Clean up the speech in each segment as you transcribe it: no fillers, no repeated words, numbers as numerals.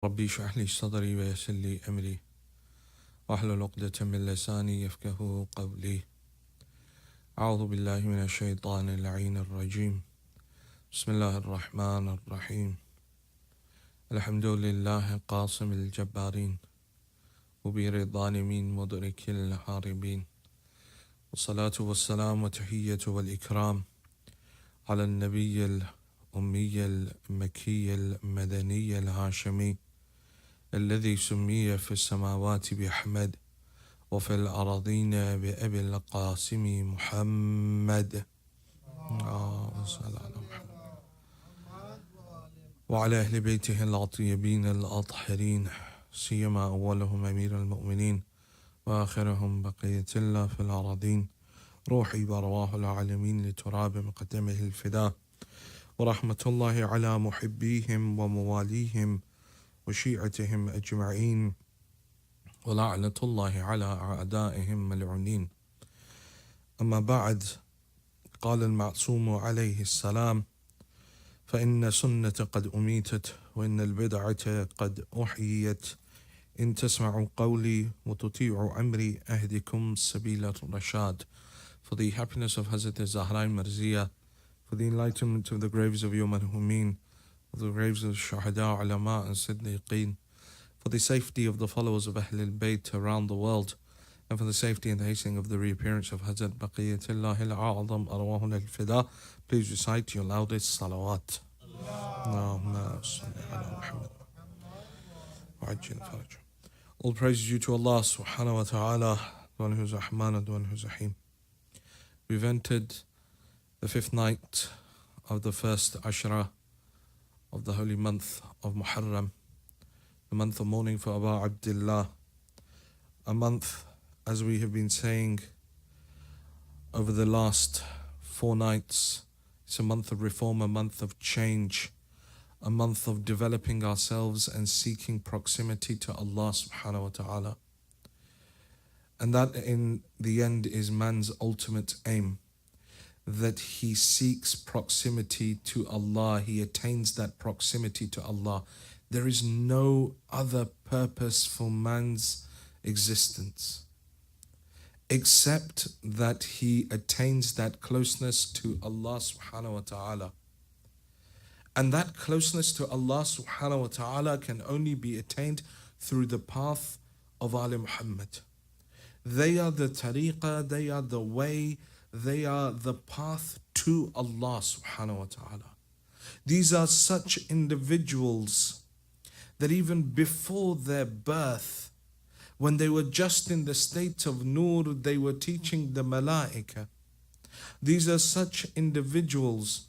ربي اشرح لي صدري ويسر لي أمري واحلل عقدة من لساني يفقه قولي. أعوذ بالله من الشيطان اللعين الرجيم. بسم الله الرحمن الرحيم. الحمد لله قاسم الجبارين مبير الظالمين مدرك الهاربين، والصلاة والسلام وتحية والإكرام على النبي الأمي المكي المدني الهاشمي الذي سمي في السماوات بأحمد وفي الأراضين بأبي القاسم محمد. صلى على محمد وعلى أهل بيته الأطيبين الأطهرين، سيما أولهم أمير المؤمنين وآخرهم بقية الله في الأراضين، روحي وأرواح العالمين لتراب مقدمه الفداء، ورحمة الله على محبيهم ومواليهم وشيعتهم أجمعين، ولعنة الله على أعدائهم ملعونين. أما بعد، قال المعصوم عليه السلام: فإن سنة قد أميتت وإن البدعة قد أحييت، إن تسمعوا قولي وتطيعوا أمري أهدكم سبيل الرشاد. For the happiness of Hazrat Zahra Marzia, for the enlightenment of the graves of your marhumin, for the graves of Shahada, Ulama and Siddiqeen, for the safety of the followers of Ahl al-Bayt around the world, and for the safety and the hastening of the reappearance of Hazrat Baqiyatullah al-A'zam arwahun al-Fida, please recite your loudest salawat. Allahumma salli ala Muhammad wa ajil faraj. All praise is due to Allah subhanahu wa ta'ala, the one who is Rahman and the one who is Rahim. We've entered the fifth night of the first Ashra of the holy month of Muharram, the month of mourning for Abu Abdullah, a month, as we have been saying over the last 4 nights, it's a month of reform, a month of change, a month of developing ourselves and seeking proximity to Allah subhanahu wa ta'ala. And that in the end is man's ultimate aim, that he seeks proximity to Allah, he attains that proximity to Allah. There is no other purpose for man's existence except that he attains that closeness to Allah subhanahu wa ta'ala. And that closeness to Allah subhanahu wa ta'ala can only be attained through the path of Ali Muhammad. They are the tariqah, they are the way, they are the path to Allah subhanahu wa ta'ala. These are such individuals that even before their birth, when they were just in the state of nur, they were teaching the malaika. These are such individuals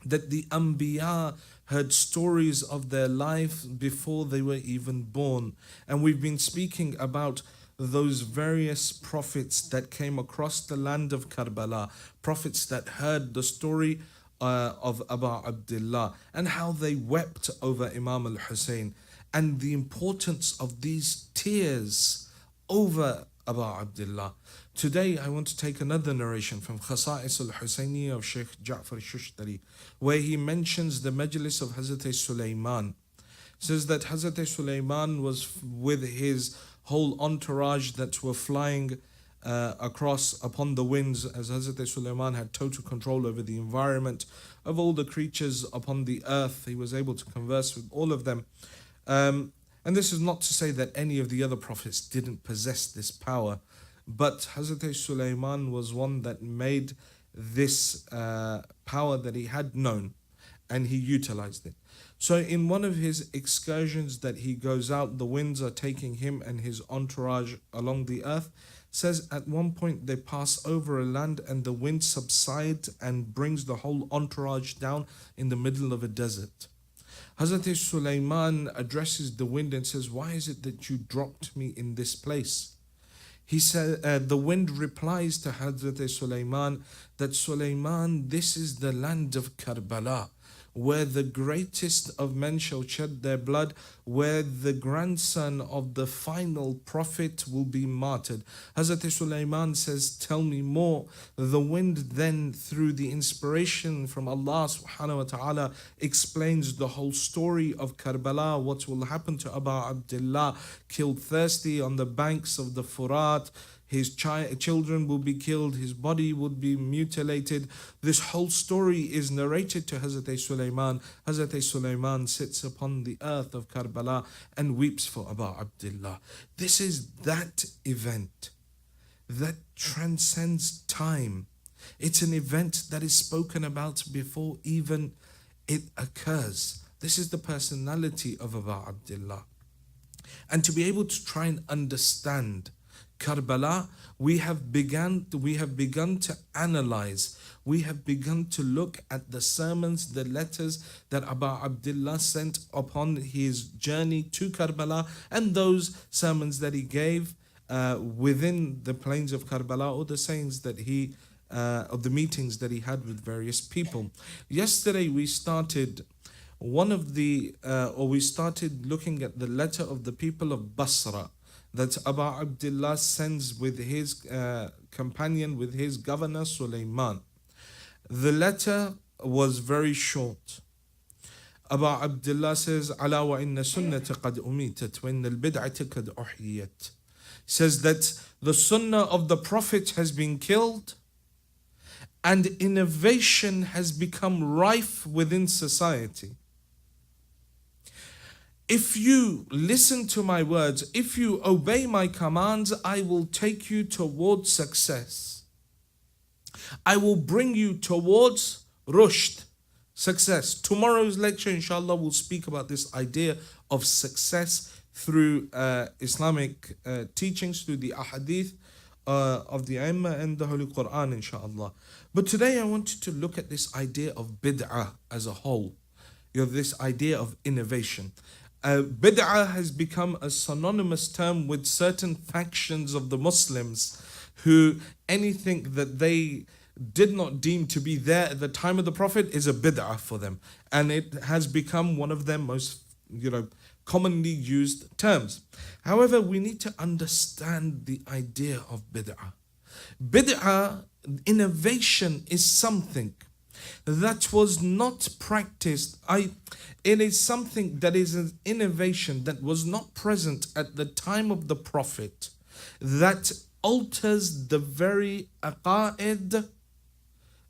that the Anbiya heard stories of their life before they were even born. And we've been speaking about those various prophets that came across the land of Karbala, prophets that heard the story of Abu Abdullah and how they wept over Imam al-Hussein, and the importance of these tears over Abu Abdullah. Today I want to take another narration from Khasa'is al-Husayniyya of Sheikh Ja'far al-Shushtari, where he mentions the Majlis of Hazrat Sulaiman. Says that Hazrat Sulaiman was with his whole entourage that were flying across upon the winds, as Hazrat Sulaiman had total control over the environment of all the creatures upon the earth. He was able to converse with all of them. And this is not to say that any of the other prophets didn't possess this power, but Hazrat Sulaiman was one that made this power that he had known, and he utilized it. So in one of his excursions that he goes out, the winds are taking him and his entourage along the earth. Says at one point they pass over a land and the wind subsides and brings the whole entourage down in the middle of a desert. Hazrat Sulaiman addresses the wind and says, "Why is it that you dropped me in this place?" He said, the wind replies to Hazrat Sulaiman that, "Sulaiman, this is the land of Karbala. where the greatest of men shall shed their blood, where the grandson of the final prophet will be martyred. Hazrat Sulaiman says, tell me more. The wind then, through the inspiration from Allah subhanahu wa ta'ala, explains the whole story of Karbala, what will happen to Abu Abdullah, killed thirsty on the banks of the Furat. His children will be killed, his body would be mutilated. This whole story is narrated to Hazrat Sulaiman. Hazrat Sulaiman sits upon the earth of Karbala and weeps for Abu Abdullah. This is that event that transcends time. It's an event that is spoken about before even it occurs. This is the personality of Abu Abdullah. And to be able to try and understand Karbala, we have begun to analyze, we have begun to look at the sermons, the letters that Abu Abdullah sent upon his journey to Karbala, and those sermons that he gave within the plains of Karbala, or the sayings that he, of the meetings that he had with various people. Yesterday we started we started looking at the letter of the people of Basra that Abu Abdullah sends with his companion, with his governor Sulaiman. The letter was very short. Abu Abdullah says, "Ala wa inna sunnata qad umitat wa inna al-bid'ata qad uhyiyat." Says that the sunnah of the Prophet has been killed and innovation has become rife within society. If you listen to my words, if you obey my commands, I will take you towards success. I will bring you towards rushd, success. Tomorrow's lecture, inshallah, will speak about this idea of success through Islamic teachings, through the ahadith of the Aimma and the Holy Quran, inshallah. But today I wanted to look at this idea of bid'ah as a whole. You have this idea of innovation. Bid'ah has become a synonymous term with certain factions of the Muslims who anything that they did not deem to be there at the time of the Prophet is a bid'ah for them. And it has become one of their most, commonly used terms. However, we need to understand the idea of bid'ah. Bid'ah, innovation, is something that was not practiced. It is something that is an innovation that was not present at the time of the Prophet, that alters the very aqa'id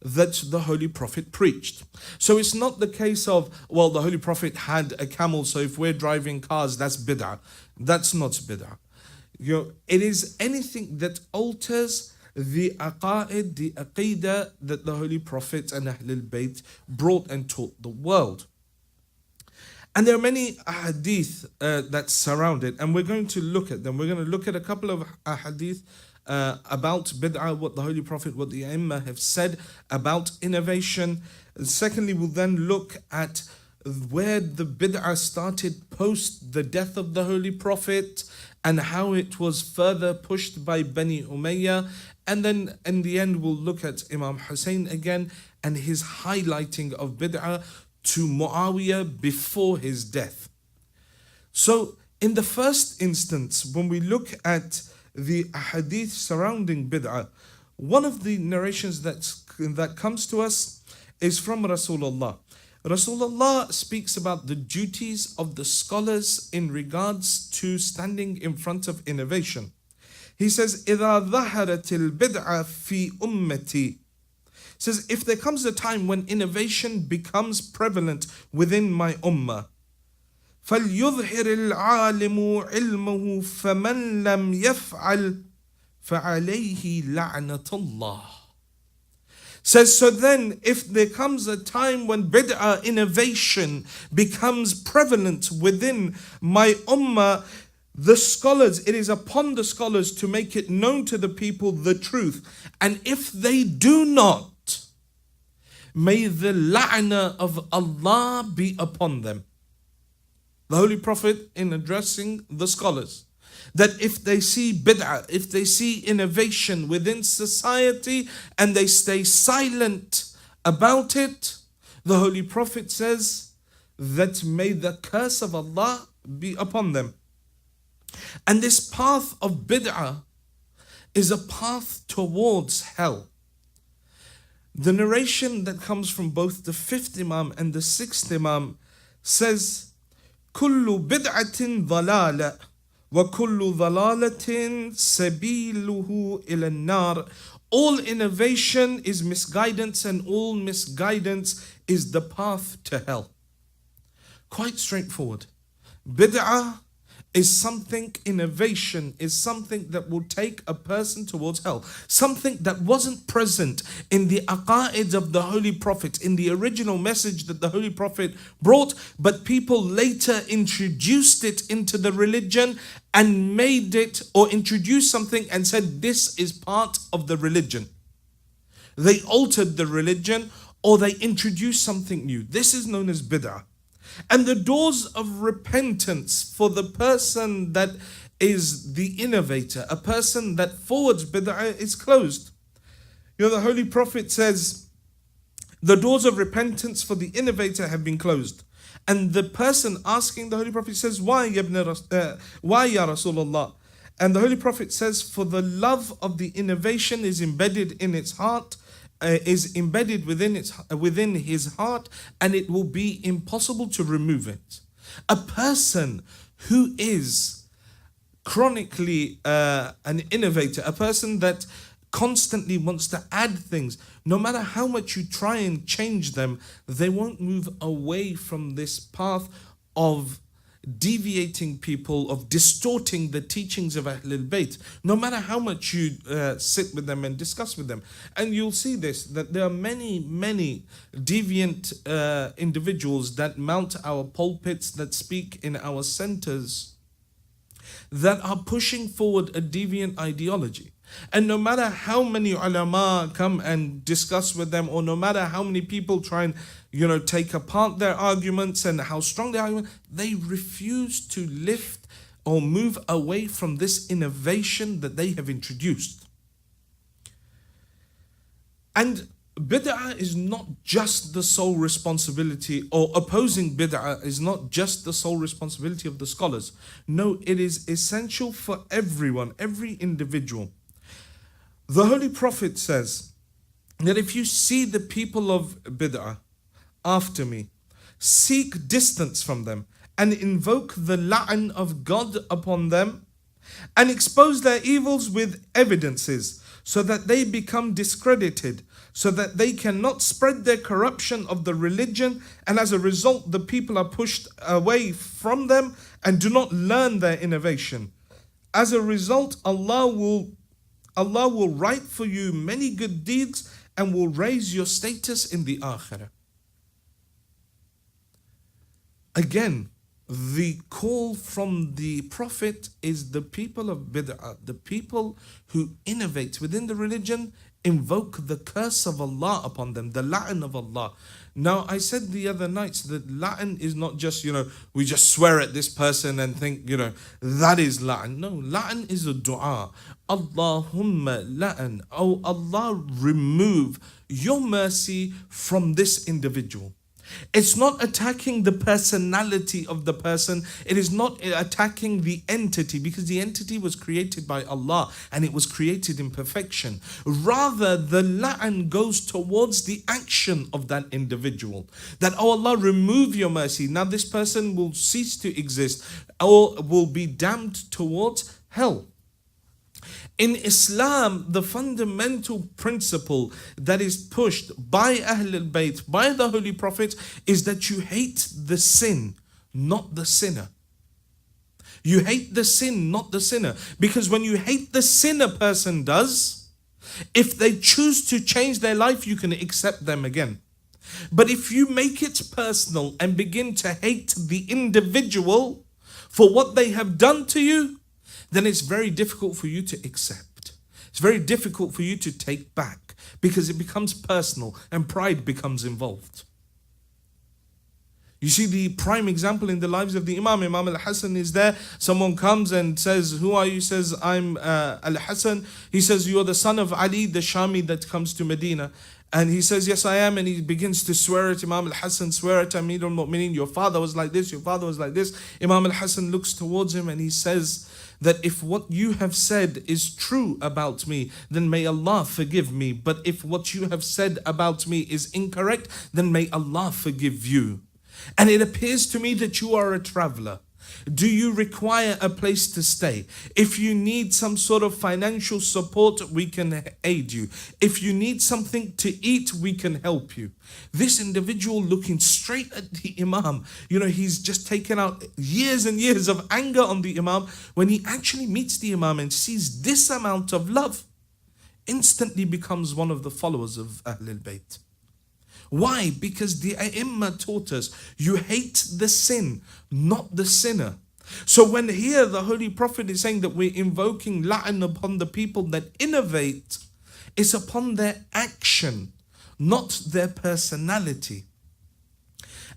that the Holy Prophet preached. So it's not the case of, well, the Holy Prophet had a camel, so if we're driving cars, that's bid'ah. That's not bid'ah. It is anything that alters the aqa'id, the aqidah that the Holy Prophet and Ahlul Bayt brought and taught the world. And there are many ahadith that surround it, and we're going to look at them. We're going to look at a couple of ahadith about bid'ah, what the Holy Prophet, what the Aimma have said about innovation. Secondly, we'll then look at where the bid'ah started post the death of the Holy Prophet and how it was further pushed by Bani Umayyah. And then in the end, we'll look at Imam Hussein again and his highlighting of bid'ah to Muawiyah before his death. So in the first instance, when we look at the hadith surrounding bid'ah, one of the narrations that comes to us is from Rasulullah. Rasulullah speaks about the duties of the scholars in regards to standing in front of innovation. He says, إِذَا ظَهَرَتِ الْبِدْعَ فِي أُمَّتِي. Says, if there comes a time when innovation becomes prevalent within my ummah, فَلْيُظْهِرِ الْعَالِمُ عِلْمَهُ فَمَنْ لَمْ يَفْعَلْ فَعَلَيْهِ لَعْنَةُ اللَّهِ. Says, so then if there comes a time when bid'ah, innovation, becomes prevalent within my ummah, the scholars, it is upon the scholars to make it known to the people the truth. And if they do not, may the la'na of Allah be upon them. The Holy Prophet, in addressing the scholars, that if they see bid'ah, if they see innovation within society and they stay silent about it, The Holy Prophet says that may the curse of Allah be upon them. And this path of bid'ah is a path towards hell. The narration that comes from both the 5th Imam and the 6th Imam says, كل بدعة ضلالة وكل ضلالة سبيله إلى النار. All innovation is misguidance and all misguidance is the path to hell. Quite straightforward. Bid'ah is something, innovation is something that will take a person towards hell. Something that wasn't present in the aqa'id of the Holy Prophet, in the original message that the Holy Prophet brought, but people later introduced it into the religion and made it, or introduced something and said this is part of the religion. They altered the religion or they introduced something new. This is known as bid'ah. And the doors of repentance for the person that is the innovator, a person that forwards bid'ah, is closed. The Holy Prophet says, the doors of repentance for the innovator have been closed. And the person asking the Holy Prophet says, why ya Rasulullah? And the Holy Prophet says, for the love of the innovation is embedded in its heart, is embedded within his heart, and it will be impossible to remove it. A person who is chronically an innovator, a person that constantly wants to add things, no matter how much you try and change them, they won't move away from this path of deviating people, of distorting the teachings of Ahlul Bayt, no matter how much you sit with them and discuss with them. And you'll see this, that there are many deviant individuals that mount our pulpits, that speak in our centers, that are pushing forward a deviant ideology. And no matter how many ulama come and discuss with them, or no matter how many people try and take apart their arguments and how strong their argument, they refuse to lift or move away from this innovation that they have introduced. And bid'ah is not just the sole responsibility, or opposing bid'ah is not just the sole responsibility of the scholars. No, it is essential for everyone, every individual. The Holy Prophet says that if you see the people of bid'ah after me, seek distance from them and invoke the la'an of God upon them and expose their evils with evidences so that they become discredited, so that they cannot spread their corruption of the religion, and as a result the people are pushed away from them and do not learn their innovation. As a result, Allah will write for you many good deeds and will raise your status in the akhirah. Again, the call from the Prophet is the people of bid'ah, the people who innovate within the religion, invoke the curse of Allah upon them, the la'an of Allah. Now, I said the other night that la'an is not just, we just swear at this person and think, that is la'an. No, la'an is a dua. Allahumma la'an. Oh Allah, remove your mercy from this individual. It's not attacking the personality of the person. It is not attacking the entity, because the entity was created by Allah and it was created in perfection. Rather, the la'an goes towards the action of that individual. That, oh Allah, remove your mercy. Now this person will cease to exist or will be damned towards hell. In Islam, the fundamental principle that is pushed by Ahlul Bayt, by the Holy Prophet, is that you hate the sin, not the sinner. You hate the sin, not the sinner. Because when you hate the sin a person does, if they choose to change their life, you can accept them again. But if you make it personal and begin to hate the individual for what they have done to you, then it's very difficult for you to accept. It's very difficult for you to take back, because it becomes personal and pride becomes involved. You see the prime example in the lives of the Imam al-Hassan is there. Someone comes and says, who are you? He says, I'm al-Hassan. He says, you are the son of Ali, the Shami that comes to Medina. And he says, yes, I am. And he begins to swear at Imam al-Hassan, swear at Amir al-Mu'mineen, your father was like this, your father was like this. Imam al-Hassan looks towards him and he says that if what you have said is true about me, then may Allah forgive me. But if what you have said about me is incorrect, then may Allah forgive you. And it appears to me that you are a traveler. Do you require a place to stay? If you need some sort of financial support, we can aid you. If you need something to eat, we can help you. This individual looking straight at the Imam, he's just taken out years and years of anger on the Imam. When he actually meets the Imam and sees this amount of love, instantly becomes one of the followers of Ahlul Bayt. Why? Because the A'immah taught us, you hate the sin, not the sinner. So when here the Holy Prophet is saying that we're invoking la'an upon the people that innovate, it's upon their action, not their personality.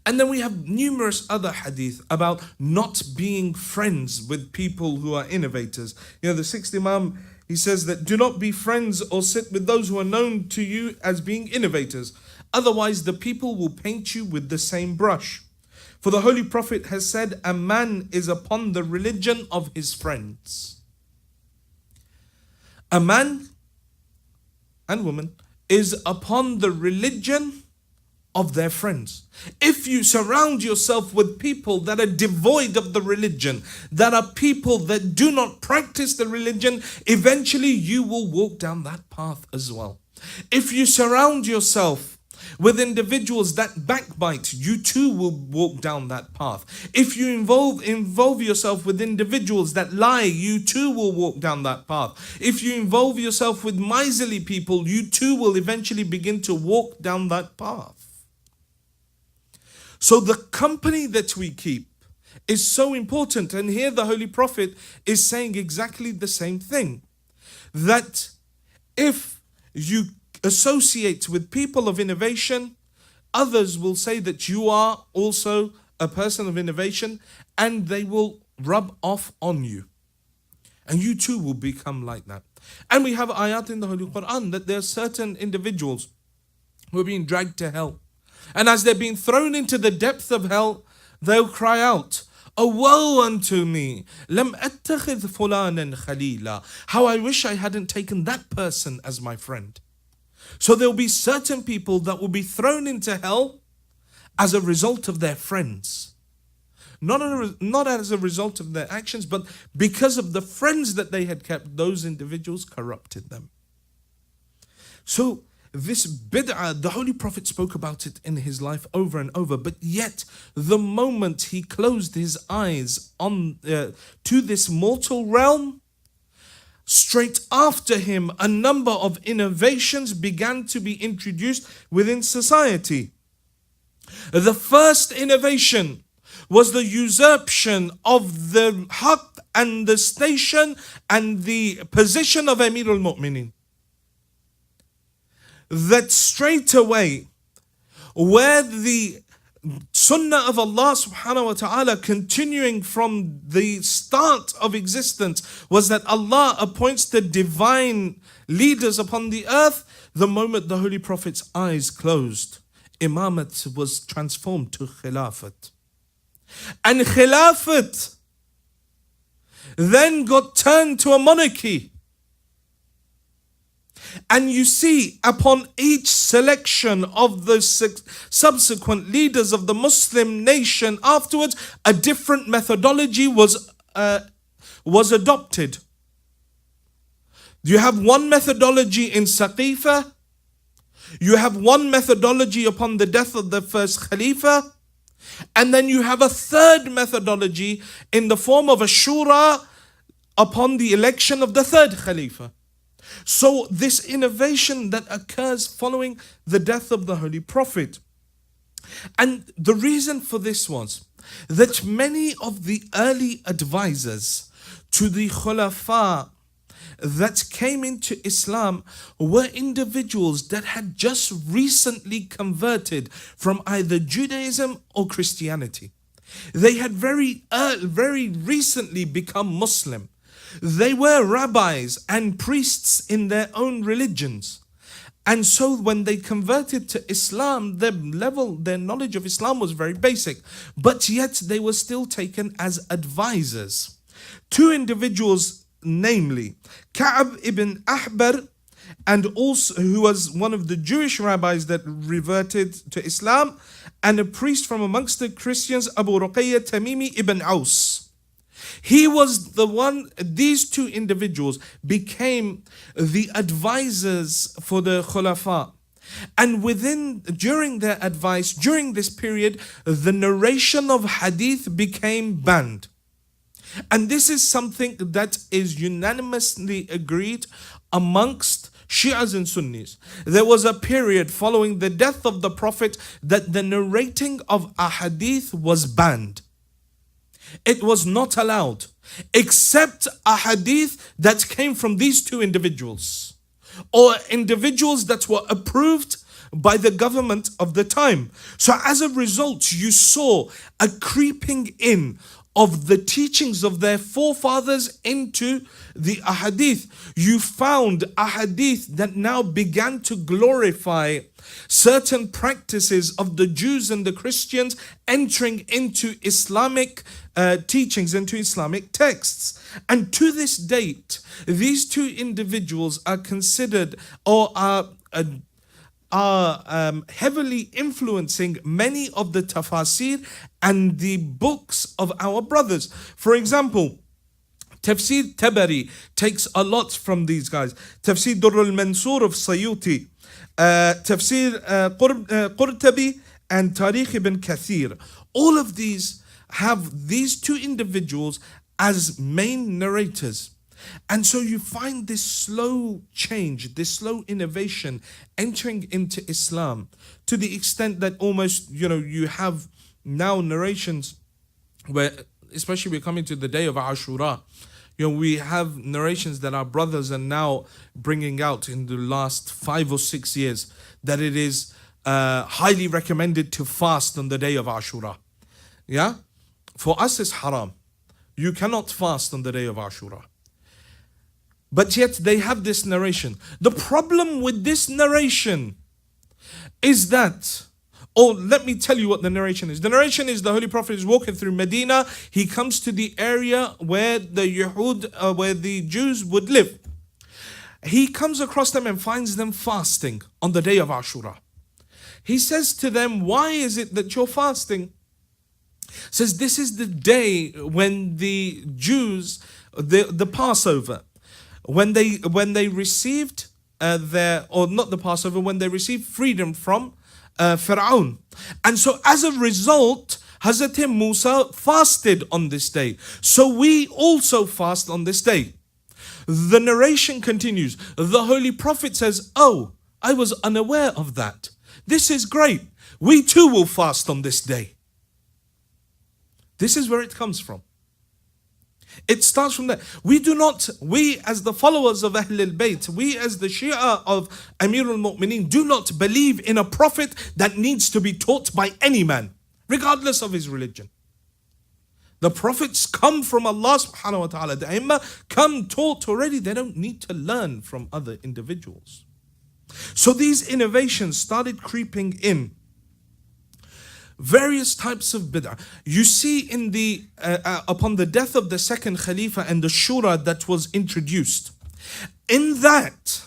And then we have numerous other hadith about not being friends with people who are innovators. The sixth Imam, he says that do not be friends or sit with those who are known to you as being innovators. Otherwise, the people will paint you with the same brush. For the Holy Prophet has said, a man is upon the religion of his friends. A man and woman is upon the religion of their friends. If you surround yourself with people that are devoid of the religion, that are people that do not practice the religion, eventually you will walk down that path as well. If you surround yourself with individuals that backbite, you too will walk down that path. If you involve yourself with individuals that lie, you too will walk down that path. If you involve yourself with miserly people, you too will eventually begin to walk down that path. So the company that we keep is so important. And here the Holy Prophet is saying exactly the same thing. That if you associate with people of innovation, others will say that you are also a person of innovation, and they will rub off on you. And you too will become like that. And we have ayat in the Holy Quran that there are certain individuals who are being dragged to hell. And as they're being thrown into the depth of hell, they'll cry out, "Oh, woe unto me! Lam attakhidh fulanan khalila." How I wish I hadn't taken that person as my friend. So there'll be certain people that will be thrown into hell as a result of their friends. Not as a result of their actions, but because of the friends that they had kept, those individuals corrupted them. So this bid'ah, the Holy Prophet spoke about it in his life over and over, but yet the moment he closed his eyes on to this mortal realm, straight after him, a number of innovations began to be introduced within society. The first innovation was the usurpation of the haqq and the station and the position of Amir al-Mu'mineen. That straight away, where the Sunnah of Allah subhanahu wa ta'ala continuing from the start of existence was that Allah appoints the divine leaders upon the earth. The moment the Holy Prophet's eyes closed, Imamat was transformed to Khilafat. And Khilafat then got turned to a monarchy. And you see, upon each selection of the subsequent leaders of the Muslim nation afterwards, a different methodology was adopted. You have one methodology in Saqifa. You have one methodology upon the death of the first Khalifa. And then you have a third methodology in the form of a shura upon the election of the third Khalifa. So this innovation that occurs following the death of the Holy Prophet. And the reason for this was that many of the early advisors to the Khulafa that came into Islam were individuals that had just recently converted from either Judaism or Christianity. They had very recently become Muslim. They were rabbis and priests in their own religions. And so when they converted to Islam, their knowledge of Islam was very basic. But yet they were still taken as advisors. Two individuals, namely Ka'b ibn Ahbar, and also who was one of the Jewish rabbis that reverted to Islam, and a priest from amongst the Christians, Abu Ruqayya Tamimi ibn Aus. He was the one, these two individuals became the advisors for the Khulafa. And during their advice, during this period, the narration of hadith became banned. And this is something that is unanimously agreed amongst Shias and Sunnis. There was a period following the death of the Prophet that the narrating of ahadith was banned. It was not allowed, except ahadith that came from these two individuals, or individuals that were approved by the government of the time. So as a result, you saw a creeping in of the teachings of their forefathers into the ahadith. You found ahadith that now began to glorify certain practices of the Jews and the Christians entering into Islamic teachings, into Islamic texts. And to this date, these two individuals are considered or are heavily influencing many of the tafasir and the books of our brothers. For example, Tafsir Tabari takes a lot from these guys. Tafsir Durr al-Mansur of Sayuti, Tafsir Qurtabi, and Tariq ibn Kathir. All of these have these two individuals as main narrators. And so you find this slow change, this slow innovation entering into Islam, to the extent that almost, you have now narrations where, especially we're coming to the day of Ashura, we have narrations that our brothers are now bringing out in the last 5 or 6 years, that it is highly recommended to fast on the day of Ashura. Yeah? For us it's haram. You cannot fast on the day of Ashura. But yet they have this narration. The problem with this narration is that, let me tell you what the narration is. The narration is the Holy Prophet is walking through Medina. He comes to the area where where the Jews would live. He comes across them and finds them fasting on the day of Ashura. He says to them, "Why is it that you're fasting?" Says, "This is the day when the Jews, the Passover, when they received when they received freedom from Fir'aun. And so as a result, Hazrat Musa fasted on this day. So we also fast on this day." The narration continues. The Holy Prophet says, "Oh, I was unaware of that. This is great. We too will fast on this day." This is where it comes from. It starts from there. We as the followers of Ahl al-Bayt, we as the Shia of Amir al-Mu'mineen, do not believe in a prophet that needs to be taught by any man, regardless of his religion. The prophets come from Allah subhanahu wa ta'ala. The Aimma come taught already. They don't need to learn from other individuals. So these innovations started creeping in. Various types of bid'ah. You see in the upon the death of the second Khalifa and the Shura that was introduced. In that,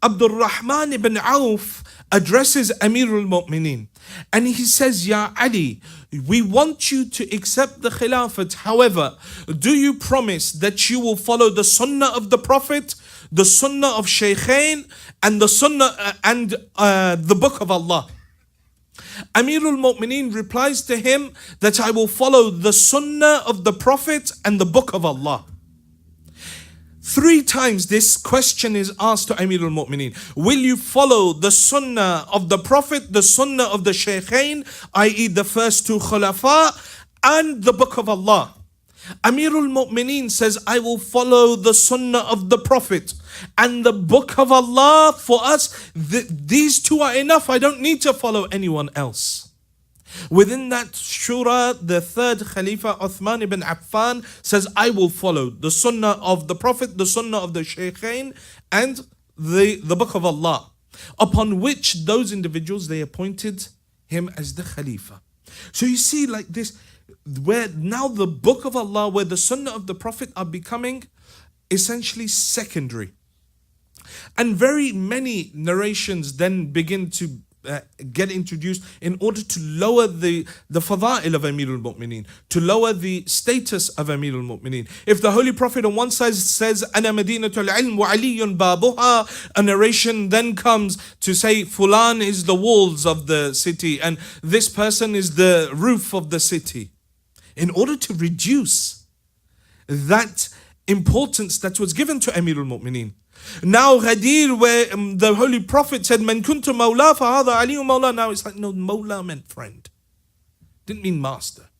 Abdul Rahman ibn Auf addresses Amir al-Mu'mineen and he says, "Ya Ali, we want you to accept the Khilafat. However, do you promise that you will follow the Sunnah of the Prophet, the Sunnah of Shaykhain, and the Sunnah and the Book of Allah?" Amir al-Mu'mineen replies to him that I will follow the Sunnah of the Prophet and the Book of Allah. 3 times this question is asked to Amir al-Mu'mineen. Will you follow the Sunnah of the Prophet, the Sunnah of the Shaykhain, i.e. the first 2 Khulafa, and the Book of Allah? Amir al-Mu'mineen says, I will follow the Sunnah of the Prophet and the Book of Allah. For us, these 2 are enough. I don't need to follow anyone else. Within that Shura, the 3rd Khalifa, Uthman ibn Affan, says, I will follow the Sunnah of the Prophet, the Sunnah of the Shaykhain, and the Book of Allah. upon which those individuals, they appointed him as the Khalifa. So you see, like this, where now the book of Allah, where the sunnah of the Prophet are becoming essentially secondary. And very many narrations then begin to get introduced in order to lower the fada'il of Amir al-Mu'mineen, to lower the status of Amir al-Mu'mineen. If the Holy Prophet on one side says, Ana Madinatul Ilm wa Aliyun babuha, a narration then comes to say, Fulan is the walls of the city and this person is the roof of the city. In order to reduce that importance that was given to Amir al-Mu'mineen. Now Ghadir, where the Holy Prophet said, Man kuntu mawla fa hadha aliyu mawla. Now it's like, no, mawla meant friend. Didn't mean master.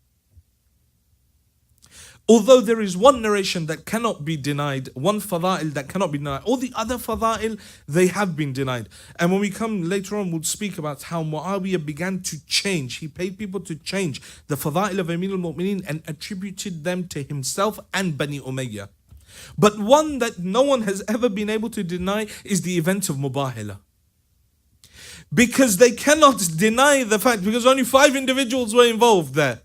Although there is one narration that cannot be denied, one fada'il that cannot be denied, all the other fada'il, they have been denied. And when we come later on, we'll speak about how Muawiyah began to change. He paid people to change the fada'il of Amir al-Mu'mineen and attributed them to himself and Bani Umayyah. But one that no one has ever been able to deny is the event of Mubahila. Because they cannot deny the fact, because only 5 individuals were involved there.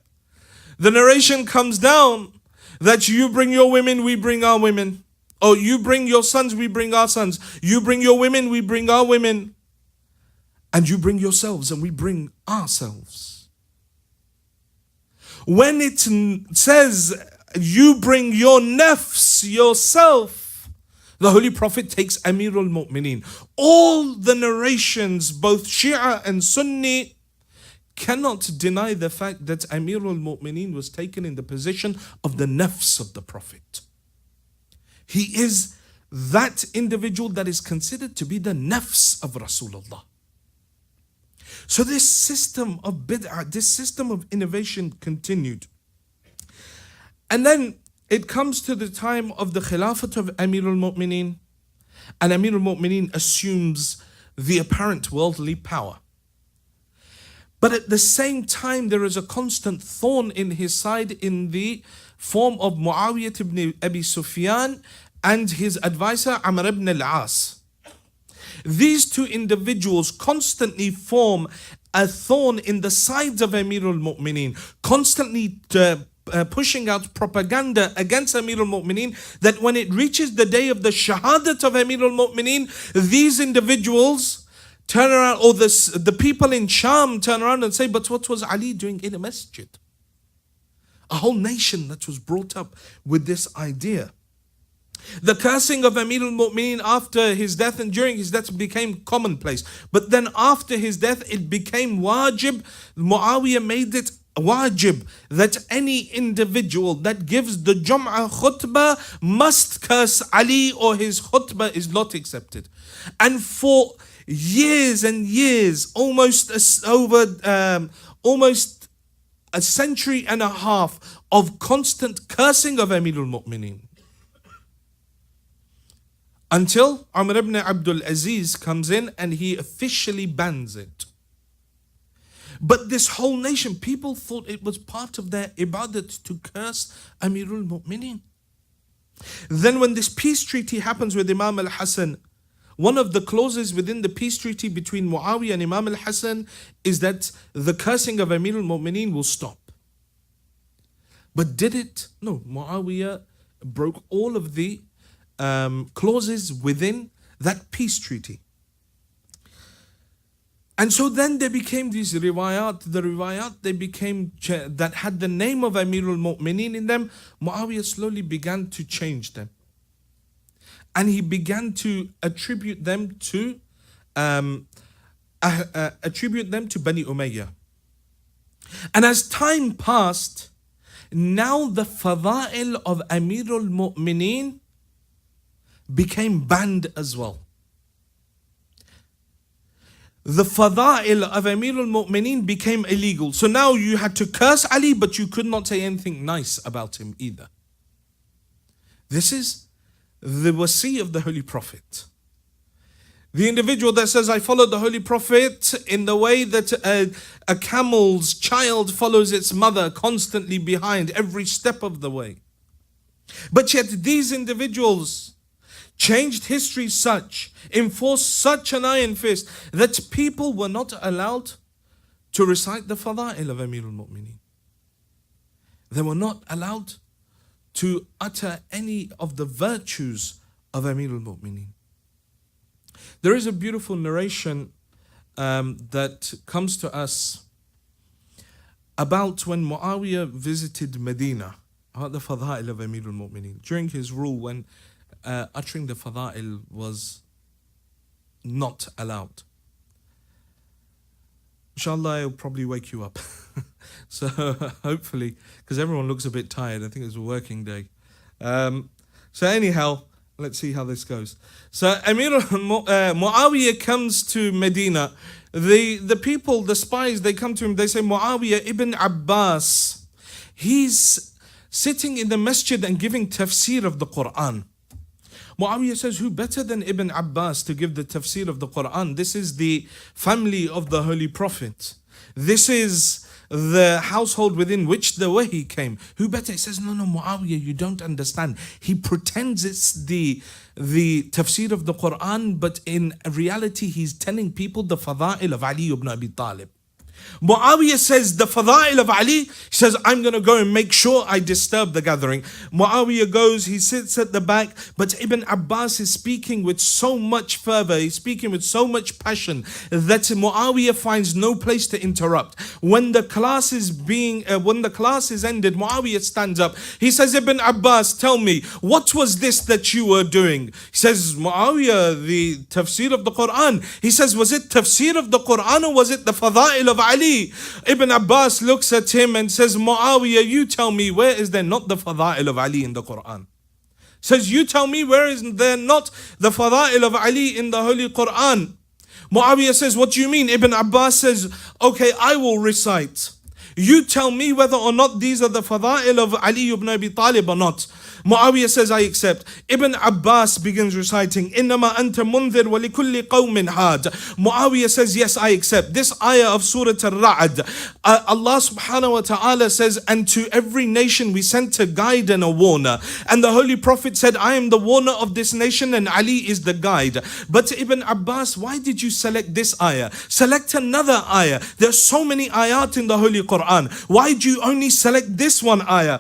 The narration comes down that you bring your women, we bring our women. Or you bring your sons, we bring our sons. You bring your women, we bring our women. And you bring yourselves and we bring ourselves. When it says you bring your nafs, yourself, the Holy Prophet takes Amir al-Mu'mineen. All the narrations, both Shia and Sunni, cannot deny the fact that Amir al-Mu'mineen was taken in the position of the nafs of the Prophet. He is that individual that is considered to be the nafs of Rasulullah. So this system of bid'ah, this system of innovation continued. And then it comes to the time of the Khilafat of Amir al-Mu'mineen, and Amir al-Mu'mineen assumes the apparent worldly power. But at the same time, there is a constant thorn in his side in the form of Muawiyah ibn Abi Sufyan and his advisor Amr ibn al-As. These two individuals constantly form a thorn in the sides of Amir al-Mu'mineen, constantly pushing out propaganda against Amir al-Mu'mineen, that when it reaches the day of the shahadat of Amir al-Mu'mineen, these individuals turn around, or the people in Sham turn around and say, but what was Ali doing in a masjid? A whole nation that was brought up with this idea. The cursing of Amir al-Mu'mineen after his death and during his death became commonplace. But then after his death, it became wajib. Muawiyah made it wajib that any individual that gives the Jum'ah khutbah must curse Ali, or his khutbah is not accepted. And for years and years, almost a century and a half of constant cursing of Amir al-Mu'mineen, until Umar ibn Abdul Aziz comes in and he officially bans it. But this whole nation, people thought it was part of their ibadat to curse Amir al-Mu'mineen. Then when this peace treaty happens with Imam al-Hasan, one of the clauses within the peace treaty between Muawiyah and Imam al-Hasan is that the cursing of Amir al-Mu'mineen will stop. But did it? No, Muawiyah broke all of the clauses within that peace treaty. And so then there became these riwayat, they became, that had the name of Amir al-Mu'mineen in them. Muawiyah slowly began to change them. And he began to attribute them to Bani Umayyah. And as time passed, now the fada'il of Amir al-Mu'mineen became banned as well. The fada'il of Amir al-Mu'mineen became illegal. So now you had to curse Ali, but you could not say anything nice about him either. This is the wasi of the Holy Prophet. The individual that says, I followed the Holy Prophet in the way that a camel's child follows its mother constantly behind every step of the way. But yet these individuals changed history such, enforced such an iron fist that people were not allowed to recite the fada'il of Amir al-Mu'mineen. They were not allowed to utter any of the virtues of Amir al-Mu'mineen. There is a beautiful narration that comes to us about when Muawiyah visited Medina, about the fada'il of Amir al-Mu'mineen. During his rule, when uttering the fada'il was not allowed. Inshallah, I'll probably wake you up. So hopefully, because everyone looks a bit tired. I think it's a working day. So anyhow, let's see how this goes. So Muawiyah comes to Medina. The people, the spies, they come to him. They say, Muawiyah ibn Abbas, he's sitting in the masjid and giving tafsir of the Quran. Muawiyah says, who better than Ibn Abbas to give the tafsir of the Quran? This is the family of the Holy Prophet. This is the household within which the wahi came. Who better? He says, no, Muawiyah, you don't understand. He pretends it's the tafsir of the Quran, but in reality, he's telling people the fada'il of Ali ibn Abi Talib. Muawiyah says the fada'il of Ali. He says, I'm going to go and make sure I disturb the gathering. Muawiyah goes, he sits at the back, but Ibn Abbas is speaking with so much fervor, he's speaking with so much passion that Muawiyah finds no place to interrupt. When the class is ended, Muawiyah stands up. He says, Ibn Abbas, tell me, what was this that you were doing? He says, Muawiyah, the tafsir of the Quran. He says, was it tafsir of the Quran or was it the fada'il of Ali? Ibn Abbas looks at him and says, Muawiyah, you tell me, where is there not the fada'il of Ali in the Quran? Says, you tell me, where is there not the fada'il of Ali in the Holy Quran? Muawiyah says, what do you mean? Ibn Abbas says, okay, I will recite. You tell me whether or not these are the fada'il of Ali ibn Abi Talib or not. Muawiyah says, I accept. Ibn Abbas begins reciting, إِنَّمَا أَنْتَ مُنذِرْ وَلِكُلِّ قَوْمٍ هَادٍ. Muawiyah says, yes, I accept. This ayah of Surah Al-Ra'd, Allah subhanahu wa ta'ala says, and to every nation we sent a guide and a warner. And the Holy Prophet said, I am the warner of this nation and Ali is the guide. But Ibn Abbas, why did you select this ayah? Select another ayah. There's so many ayat in the Holy Quran. Why do you only select this one ayah?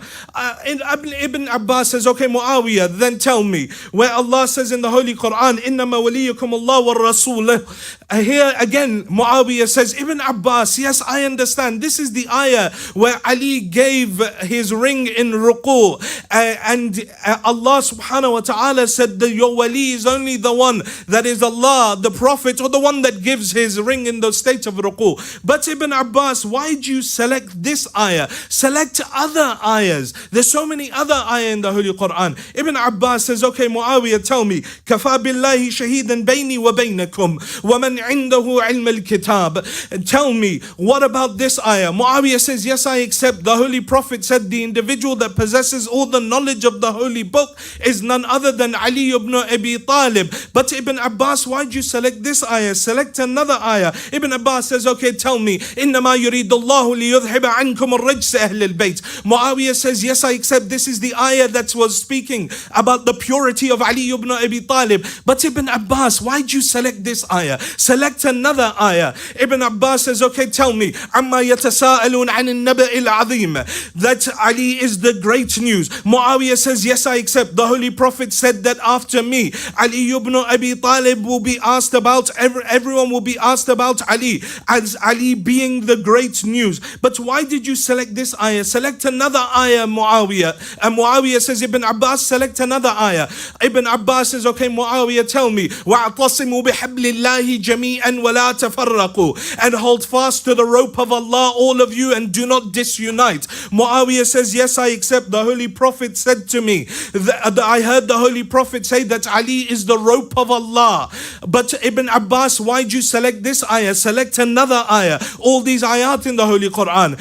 Ibn Abbas says, okay, Muawiyah, then tell me where Allah says in the Holy Quran, إِنَّمَا وَلِيُّكُمُ اللَّهُ وَالرَّسُولُ. Here again, Muawiyah says, Ibn Abbas, yes, I understand. This is the ayah where Ali gave his ring in ruku. And Allah subhanahu wa ta'ala said that your wali is only the one that is Allah, the Prophet, or the one that gives his ring in the state of ruku. But Ibn Abbas, why do you select this ayah? Select other ayahs. There's so many other ayahs in the Holy Quran. Ibn Abbas says, okay, Muawiyah, tell me, كَفَى بِاللَّهِ شَهِيدًا بَيْنِي وَبَيْنَكُمْ وَمَنْ عِنْدَهُ عِلْمَ الْكِتَابِ. Tell me, what about this ayah? Muawiyah says, yes, I accept. The Holy Prophet said the individual that possesses all the knowledge of the Holy Book is none other than Ali ibn Abi Talib. But Ibn Abbas, why did you select this ayah? Select another ayah. Ibn Abbas says, okay, tell me, إِنَّمَا يُرِيدُ اللَّهُ لِيُذْهِبَ عَنْكُمُ الرِّجْسَ أَهْلِ الْبَيْتِ. Muawiyah says, yes, I accept. This is the ayah that was speaking about the purity of Ali ibn Abi Talib. But Ibn Abbas, why did you select this ayah? Select another ayah. Ibn Abbas says, okay, tell me, عَمَّا يَتَسَاءَلُونَ عَنِ النَّبَإِ الْعَظِيمِ. That Ali is the great news. Muawiyah says, yes, I accept. The Holy Prophet said that after me, Ali ibn Abi Talib will be asked about, everyone will be asked about Ali, as Ali being the great news. But why did you select this ayah? Select another ayah, Muawiyah. And Muawiyah says, Ibn Abbas, select another ayah. Ibn Abbas says, okay, Muawiyah, tell me, وَاعْتَصِمُوا بِحَبْلِ اللَّهِ جَمِيعًا وَلَا تَفَرَّقُوا. And hold fast to the rope of Allah, all of you, and do not disunite. Muawiyah says, yes, I accept. The Holy Prophet said to me, I heard the Holy Prophet say that Ali is the rope of Allah. But Ibn Abbas, why did you select this ayah? Select another ayah. All these ayat in the Holy Quran.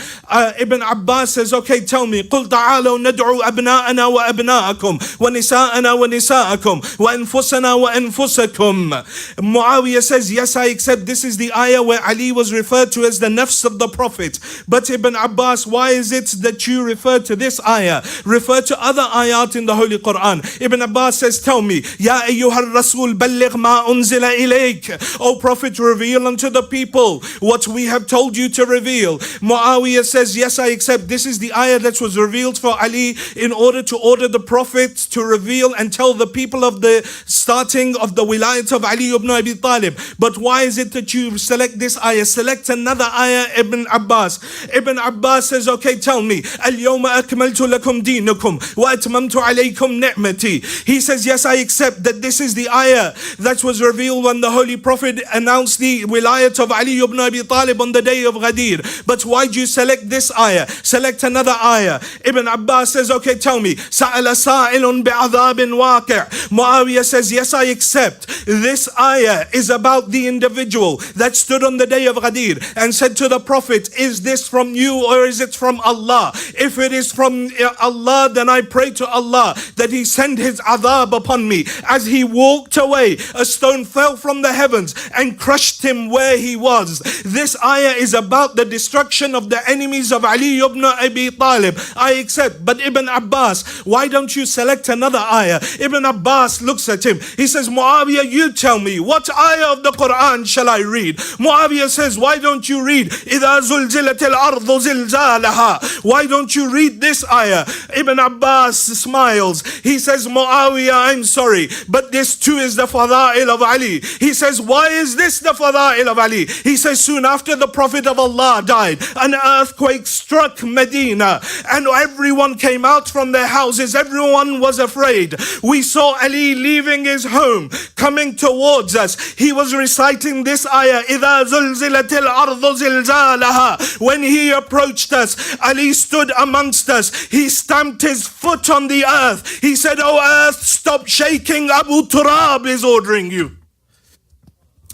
Ibn Abbas says, okay, tell me, قُلْ تَعَالَوْا نَدْعُوا أَبْنَاءَنَا وأبناءكم ونساءنا ونساءكم وأنفسنا وأنفسكم. Muawiyah says, yes, I accept this is the ayah where Ali was referred to as the nafs of the Prophet. But Ibn Abbas, why is it that you refer to this ayah? Refer to other ayat in the Holy Quran. Ibn Abbas says, tell me, Ya ayyuhar rasul balligh ma unzila ilayk. O Prophet, reveal unto the people what we have told you to reveal. Muawiyah says, yes, I accept this is the ayah that was revealed for Ali in order to order the Prophet to reveal and tell the people of the starting of the wilayat of Ali ibn Abi Talib. But why is it that you select this ayah? Select another ayah, Ibn Abbas. Ibn Abbas says, okay, tell me. اليوم أكملت لكم دينكم وأتممت عليكم نعمتي. He says, yes, I accept that this is the ayah that was revealed when the Holy Prophet announced the wilayat of Ali ibn Abi Talib on the day of Ghadir. But why do you select this ayah? Select another ayah. Ibn Abbas says, okay, tell me. سأل سائل بعذاب واقع. Muawiyah says, yes, I accept. This ayah is about the individual that stood on the day of Ghadir and said to the Prophet, is this from you or is it from Allah? If it is from Allah, then I pray to Allah that He send His adhab upon me. As he walked away, a stone fell from the heavens and crushed him where he was. This ayah is about the destruction of the enemies of Ali ibn Abi Talib. I accept. But Ibn Abbas, why don't you select another ayah? Ibn Abbas looks at him. He says, Muawiyah, you tell me, what ayah of the Quran shall I read? Muawiyah says, why don't you read إِذَا زُلْزِلَتِ الْأَرْضُ زِلْزَالَهَا? Why don't you read this ayah? Ibn Abbas smiles. He says, Muawiyah, I'm sorry, but this too is the fada'il of Ali. He says, why is this the fada'il of Ali? He says, soon after the Prophet of Allah died, an earthquake struck Medina and everyone came out from their houses. Everyone was afraid. We saw Ali leaving his home, coming towards us. He was reciting this ayah, إِذَا زُلْزِلَتِ الْأَرْضُ زِلْزَالَهَا. When he approached us, Ali stood amongst us. He stamped his foot on the earth. He said, oh earth, stop shaking. Abu Turab is ordering you.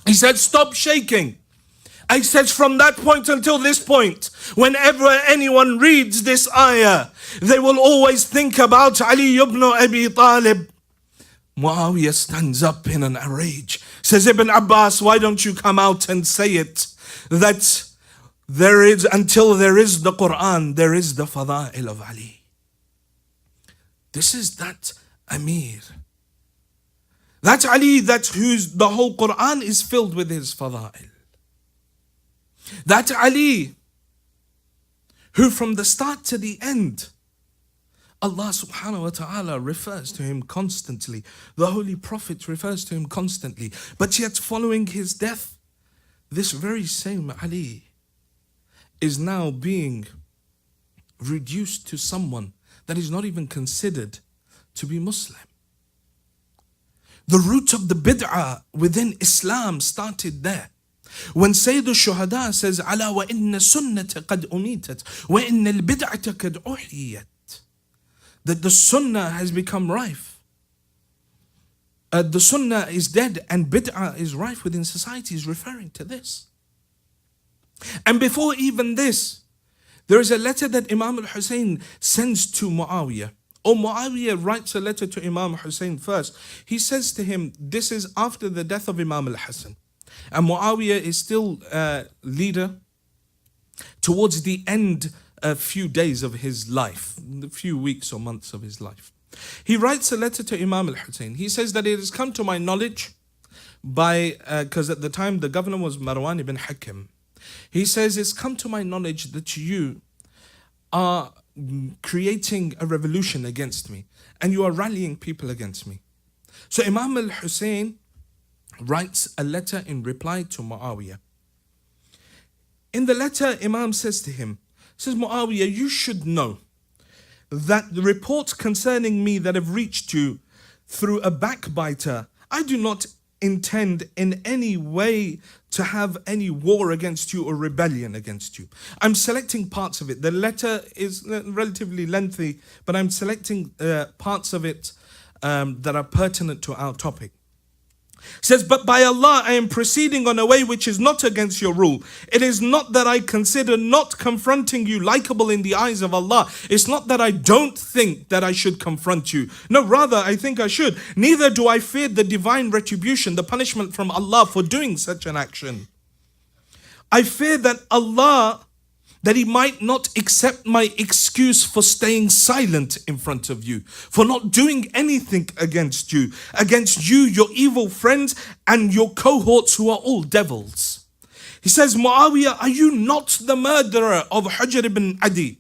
He said, stop shaking. I said, from that point until this point, whenever anyone reads this ayah, they will always think about Ali ibn Abi Talib. Muawiyah stands up in a rage. Says, Ibn Abbas, why don't you come out and say it? That there is, until there is the Quran, there is the fada'il of Ali. This is that Amir. That Ali, that whose the whole Quran is filled with his fada'il. That Ali, who from the start to the end, Allah subhanahu wa ta'ala refers to him constantly. The Holy Prophet refers to him constantly. But yet following his death, this very same Ali is now being reduced to someone that is not even considered to be Muslim. The root of the bid'ah within Islam started there. When Sayyid al-Shuhada says, "Ala wa inna sunnata qad umitat, wa inna al-bid'ata qad uhiyat," that the sunnah has become rife. The sunnah is dead and bid'ah is rife within society, is referring to this. And before even this, there is a letter that Imam al-Hussein sends to Muawiyah. Or Muawiyah writes a letter to Imam Hussein first. He says to him, this is after the death of Imam al-Hassan. And Muawiyah is still leader towards the end, a few days of his life, a few weeks or months of his life. He writes a letter to Imam al-Hussein. He says that it has come to my knowledge by, because at the time the governor was Marwan ibn Hakim. He says, it's come to my knowledge that you are creating a revolution against me and you are rallying people against me. So Imam al-Hussein writes a letter in reply to Muawiyah. In the letter, Imam says to him, says, Muawiyah, you should know that the reports concerning me that have reached you through a backbiter, I do not intend in any way to have any war against you or rebellion against you. I'm selecting parts of it. The letter is relatively lengthy, but I'm selecting parts of it that are pertinent to our topic. Says, but by Allah, I am proceeding on a way which is not against your rule. It is not that I consider not confronting you likable in the eyes of Allah. It's not that I don't think that I should confront you. No, rather, I think I should. Neither do I fear the divine retribution, the punishment from Allah for doing such an action. I fear that He might not accept my excuse for staying silent in front of you, for not doing anything against you, your evil friends, and your cohorts who are all devils. He says, Muawiyah, are you not the murderer of Hujr ibn Adi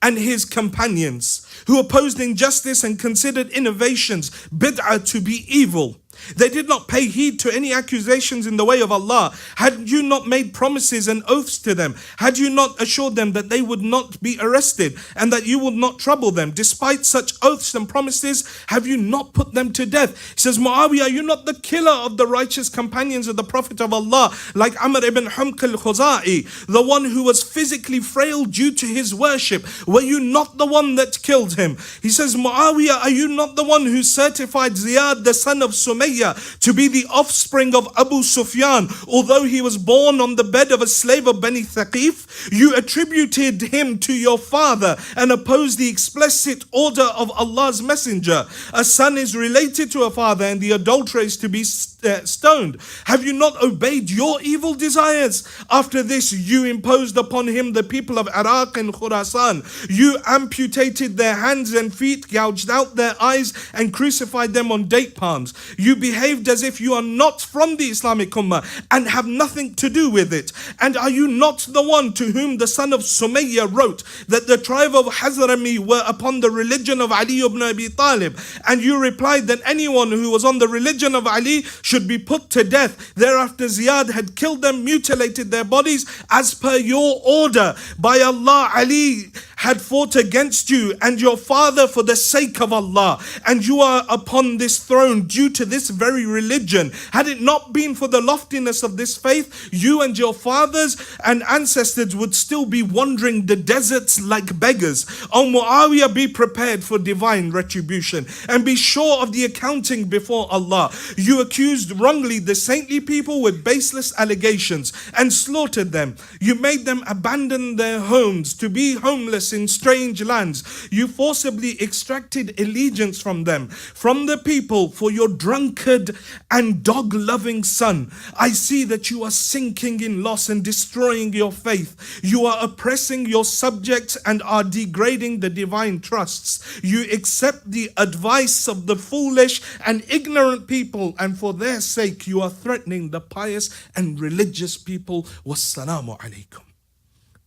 and his companions, who opposed injustice and considered innovations, bid'ah, to be evil? They did not pay heed to any accusations in the way of Allah. Had you not made promises and oaths to them? Had you not assured them that they would not be arrested and that you would not trouble them? Despite such oaths and promises, have you not put them to death? He says, Muawiyah, are you not the killer of the righteous companions of the Prophet of Allah, like Amr ibn Humq al-Khuzai, the one who was physically frail due to his worship? Were you not the one that killed him? He says, Muawiyah, are you not the one who certified Ziyad, the son of Sumayya, to be the offspring of Abu Sufyan, although he was born on the bed of a slave of Bani Thaqif? You attributed him to your father and opposed the explicit order of Allah's messenger. A son is related to a father, and the adulterer is to be stoned. Have you not obeyed your evil desires? After this, you imposed upon him the people of Iraq and Khurasan. You amputated their hands and feet, gouged out their eyes, and crucified them on date palms. You behaved as if you are not from the Islamic Ummah and have nothing to do with it. And are you not the one to whom the son of Sumayya wrote that the tribe of Hazrami were upon the religion of Ali ibn Abi Talib? And you replied that anyone who was on the religion of Ali should be put to death. Thereafter Ziyad had killed them, mutilated their bodies as per your order. By Allah, Ali had fought against you and your father for the sake of Allah, and you are upon this throne due to this very religion. Had it not been for the loftiness of this faith, you and your fathers and ancestors would still be wandering the deserts like beggars. O Muawiyah, be prepared for divine retribution and be sure of the accounting before Allah. You accused wrongly the saintly people with baseless allegations and slaughtered them. You made them abandon their homes to be homeless in strange lands. You forcibly extracted allegiance from them, from the people, for your drunkard and dog-loving son. I see that you are sinking in loss and destroying your faith. You are oppressing your subjects and are degrading the divine trusts. You accept the advice of the foolish and ignorant people, and for their sake you are threatening the pious and religious people. Wassalamu alaikum.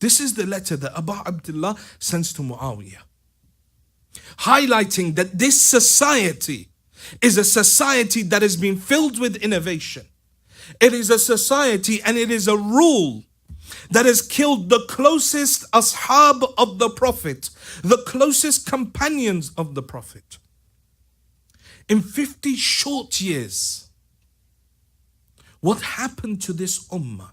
This is the letter that Abu Abdullah sends to Muawiyah, highlighting that this society is a society that has been filled with innovation. It is a society and it is a rule that has killed the closest ashab of the Prophet, the closest companions of the Prophet. In 50 short years, what happened to this ummah?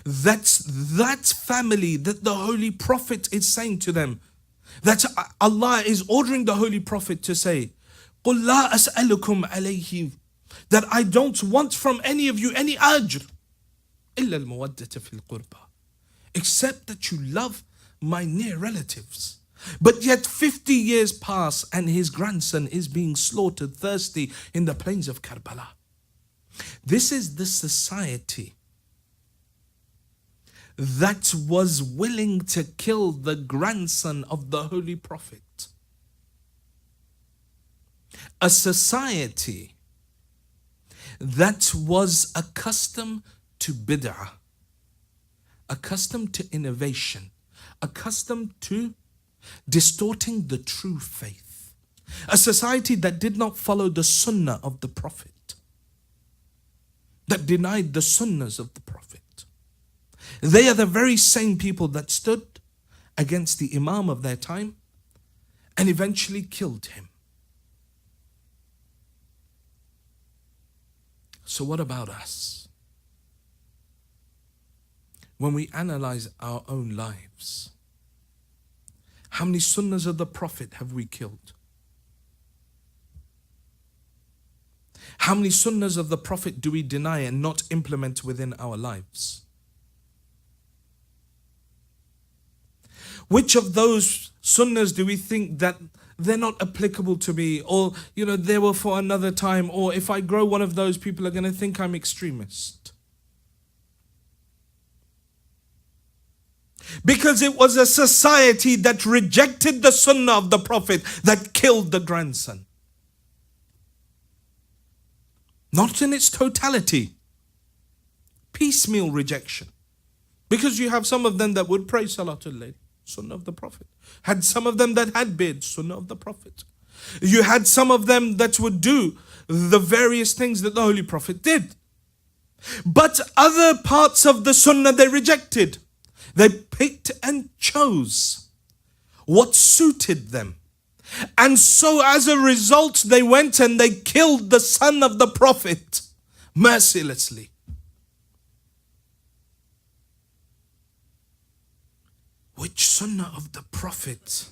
That's that family that the Holy Prophet is saying to them, that Allah is ordering the Holy Prophet to say, قُلْ لَا أَسْأَلُكُمْ عَلَيْهِ, that I don't want from any of you any ajr, إِلَّا الْمَوَدَّةَ فِي الْقُرْبَى, except that you love my near relatives. But yet 50 years pass and his grandson is being slaughtered thirsty in the plains of Karbala. This is the society that was willing to kill the grandson of the Holy Prophet. A society that was accustomed to bid'ah, accustomed to innovation, accustomed to distorting the true faith. A society that did not follow the sunnah of the Prophet, that denied the sunnahs of the Prophet. They are the very same people that stood against the Imam of their time and eventually killed him. So what about us? When we analyze our own lives, how many sunnahs of the Prophet have we killed? How many sunnahs of the Prophet do we deny and not implement within our lives? Which of those sunnahs do we think that they're not applicable to me, or they were for another time, or if I grow one of those, people are going to think I'm extremist? Because it was a society that rejected the sunnah of the Prophet that killed the grandson. Not in its totality. Piecemeal rejection. Because you have some of them that would pray Salatul Layl, sunnah of the Prophet. Had some of them that had beards, sunnah of the Prophet. You had some of them that would do the various things that the Holy Prophet did. But other parts of the sunnah they rejected. They picked and chose what suited them. And so as a result, they went and they killed the son of the Prophet mercilessly. Which sunnah of the Prophet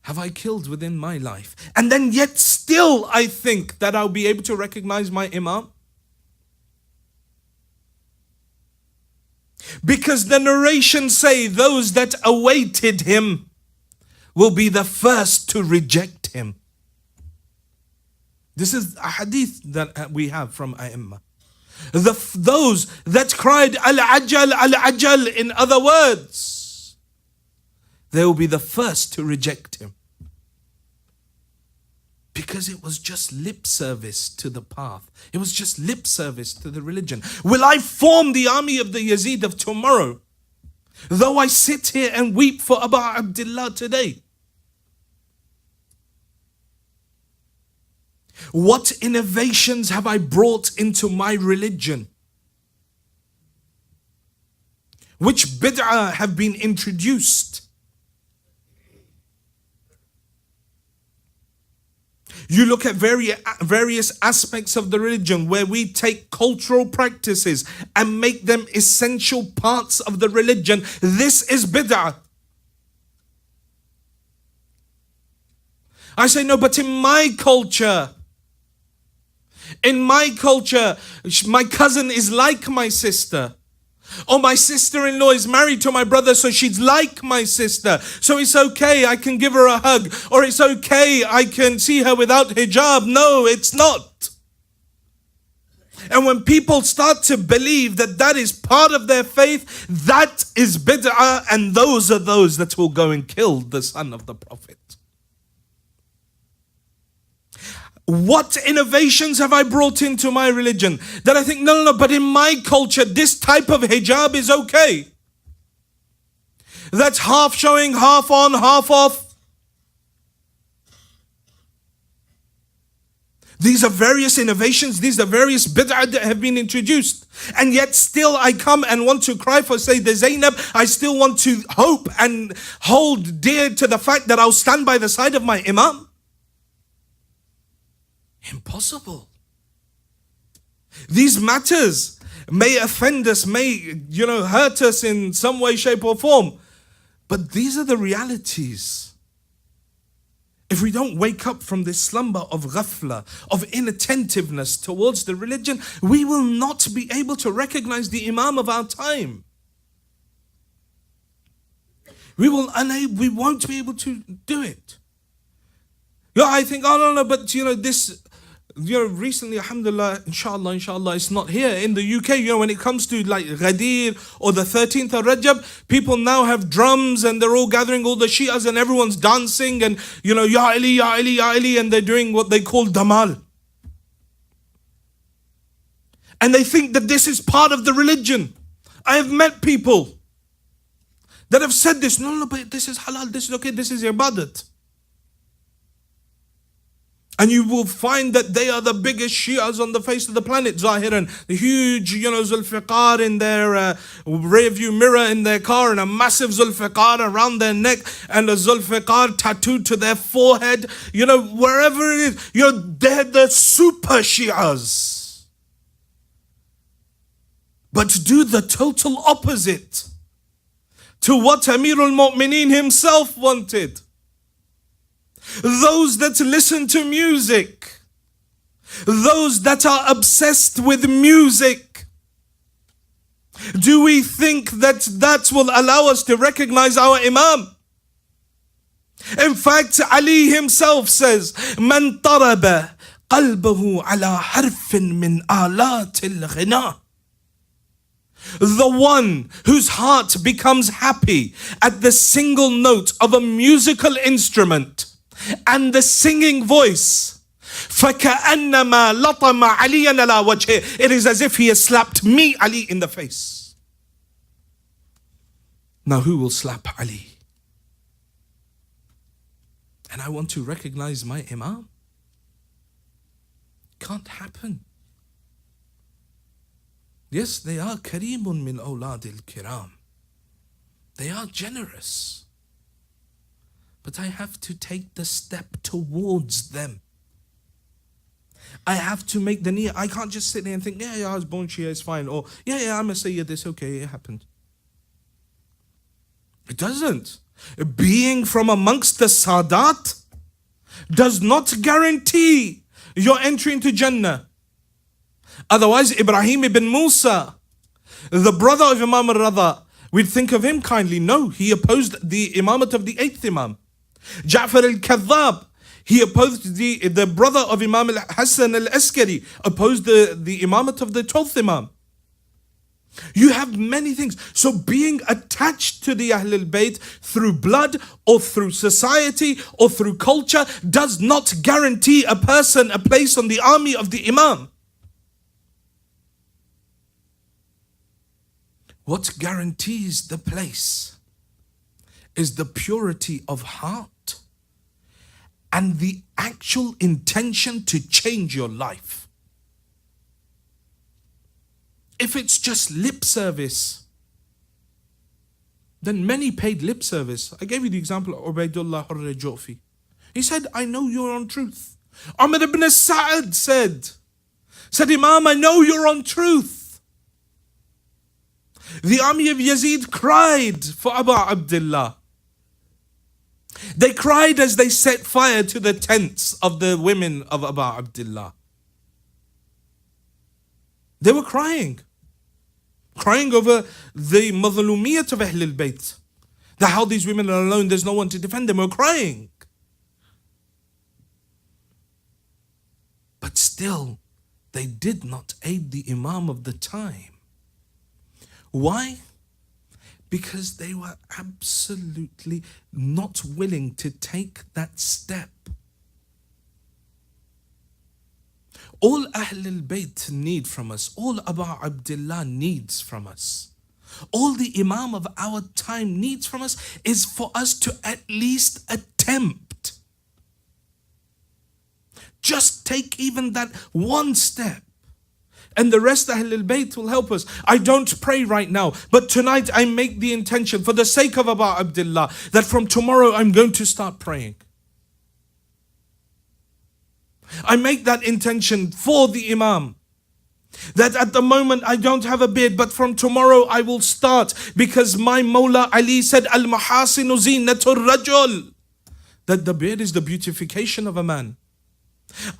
have I killed within my life? And then yet still I think that I'll be able to recognize my Imam. Because the narrations say those that awaited him will be the first to reject him. This is a hadith that we have from A'immah. Those that cried Al-Ajal, Al-Ajal, in other words, they will be the first to reject him. Because it was just lip service to the path. It was just lip service to the religion. Will I form the army of the Yazid of tomorrow? Though I sit here and weep for Abu Abdullah today. What innovations have I brought into my religion? Which bid'ah have been introduced? You look at various aspects of the religion where we take cultural practices and make them essential parts of the religion. This is bid'ah. I say, no, but in my culture, my cousin is like my sister. Or my sister-in-law is married to my brother, so she's like my sister. So it's okay, I can give her a hug. Or it's okay, I can see her without hijab. No, it's not. And when people start to believe that that is part of their faith, that is bid'ah, and those are those that will go and kill the son of the Prophet. What innovations have I brought into my religion that I think, no, but in my culture, this type of hijab is okay. That's half showing, half on, half off. These are various innovations. These are various bid'ah that have been introduced. And yet still I come and want to cry for Sayyidah Zainab. I still want to hope and hold dear to the fact that I'll stand by the side of my Imam. Impossible. These matters may offend us, may, hurt us in some way, shape or form. But these are the realities. If we don't wake up from this slumber of ghafla, of inattentiveness towards the religion, we will not be able to recognize the Imam of our time. We won't be able to do it. I think, no, but this... recently, alhamdulillah, inshallah, it's not here. In the UK, when it comes to like Ghadir or the 13th of Rajab, people now have drums and they're all gathering all the Shias and everyone's dancing and, Ya Ali, Ya Ali, Ya Ali, and they're doing what they call damal. And they think that this is part of the religion. I have met people that have said this. No, but this is halal, this is okay, this is ibadat. And you will find that they are the biggest Shias on the face of the planet, Zahiran. The huge, Zulfiqar in their rear view mirror in their car, and a massive Zulfiqar around their neck, and a Zulfiqar tattooed to their forehead. Wherever it is, they're the super Shias. But do the total opposite to what Amirul Mu'mineen himself wanted. Those that listen to music, Those that are obsessed with music. Do we think that that will allow us to recognize our Imam? In fact, Ali himself says, "Man taraba qalbahu ala harfin min alat al-ghina." The one whose heart becomes happy at the single note of a musical instrument and the singing voice, فَكَأَنَّمَا لَطَمَ عَلِيًّا عَلَى وَجْهِهِ. It is as if he has slapped me, Ali, in the face. Now who will slap Ali? And I want to recognize my Imam. Can't happen. Yes, they are karimun min awlad al-kiram. They are generous. But I have to take the step towards them. I have to make the niyyah. I can't just sit there and think, yeah, I was born Shia, it's fine. Or, yeah, I'm a Sayyid, it's okay, it happened. It doesn't. Being from amongst the Sadat does not guarantee your entry into Jannah. Otherwise, Ibrahim ibn Musa, the brother of Imam al-Radha, we'd think of him kindly. No, he opposed the imamat of the 8th Imam. Ja'far al-Kadhab, he opposed the brother of Imam al-Hassan al-Askari, opposed the imamat of the 12th Imam. You have many things. So being attached to the Ahlul Bayt through blood or through society or through culture does not guarantee a person a place on the army of the Imam. What guarantees the place is the purity of heart and the actual intention to change your life. If it's just lip service, then many paid lip service. I gave you the example of Ubaidullah al-Jofi. He said, I know you're on truth. Umar ibn Sa'ad said, Imam, I know you're on truth. The army of Yazid cried for Abu Abdullah. They cried as they set fire to the tents of the women of Abu Abdullah. They were crying over the madhlumiyat of Ahlul Bayt. That how these women are alone, there's no one to defend them. They were crying. But still, they did not aid the Imam of the time. Why? Because they were absolutely not willing to take that step. All Ahlul Bayt need from us, all Abu Abdullah needs from us, all the Imam of our time needs from us is for us to at least attempt. Just take even that one step. And the rest of Ahlul Bayt will help us. I don't pray right now, but tonight I make the intention for the sake of Abu Abdullah that from tomorrow I'm going to start praying. I make that intention for the Imam. That at the moment I don't have a beard, but from tomorrow I will start, because my Mawla Ali said, Al-Mahasinu zinatur rajul, that the beard is the beautification of a man.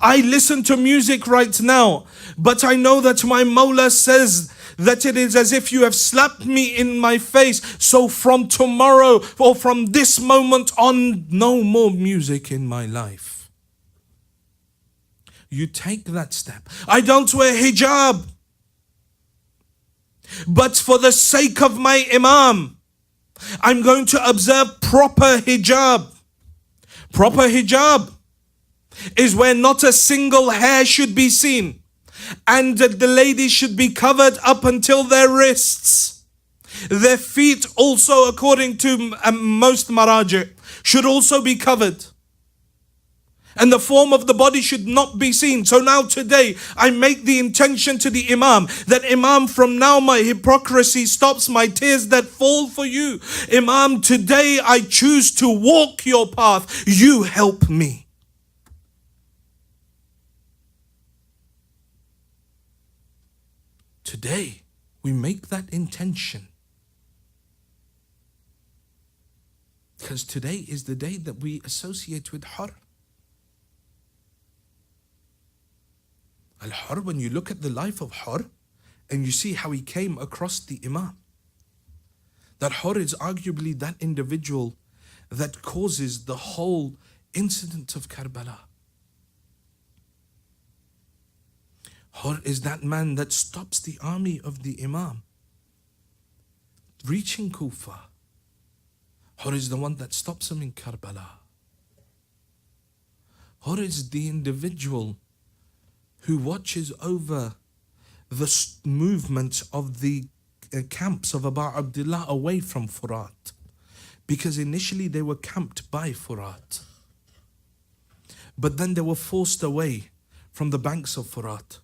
I listen to music right now, but I know that my Mawla says that it is as if you have slapped me in my face. So from tomorrow or from this moment on, no more music in my life. You take that step. I don't wear hijab, but for the sake of my Imam, I'm going to observe proper hijab. Proper hijab is where not a single hair should be seen, and the ladies should be covered up until their wrists. Their feet also, according to most maraji, should also be covered, and the form of the body should not be seen. So now today I make the intention to the Imam that, Imam, from now my hypocrisy stops, my tears that fall for you. Imam, today I choose to walk your path. You help me. Today, we make that intention. Because today is the day that we associate with Har. Al-Hur, when you look at the life of Hur, and you see how he came across the Imam, that Hur is arguably that individual that causes the whole incident of Karbala. Hur is that man that stops the army of the Imam reaching Kufa. Hur is the one that stops him in Karbala. Hur is the individual who watches over the movement of the camps of Abu Abdullah away from Furat, because initially they were camped by Furat, but then they were forced away from the banks of Furat,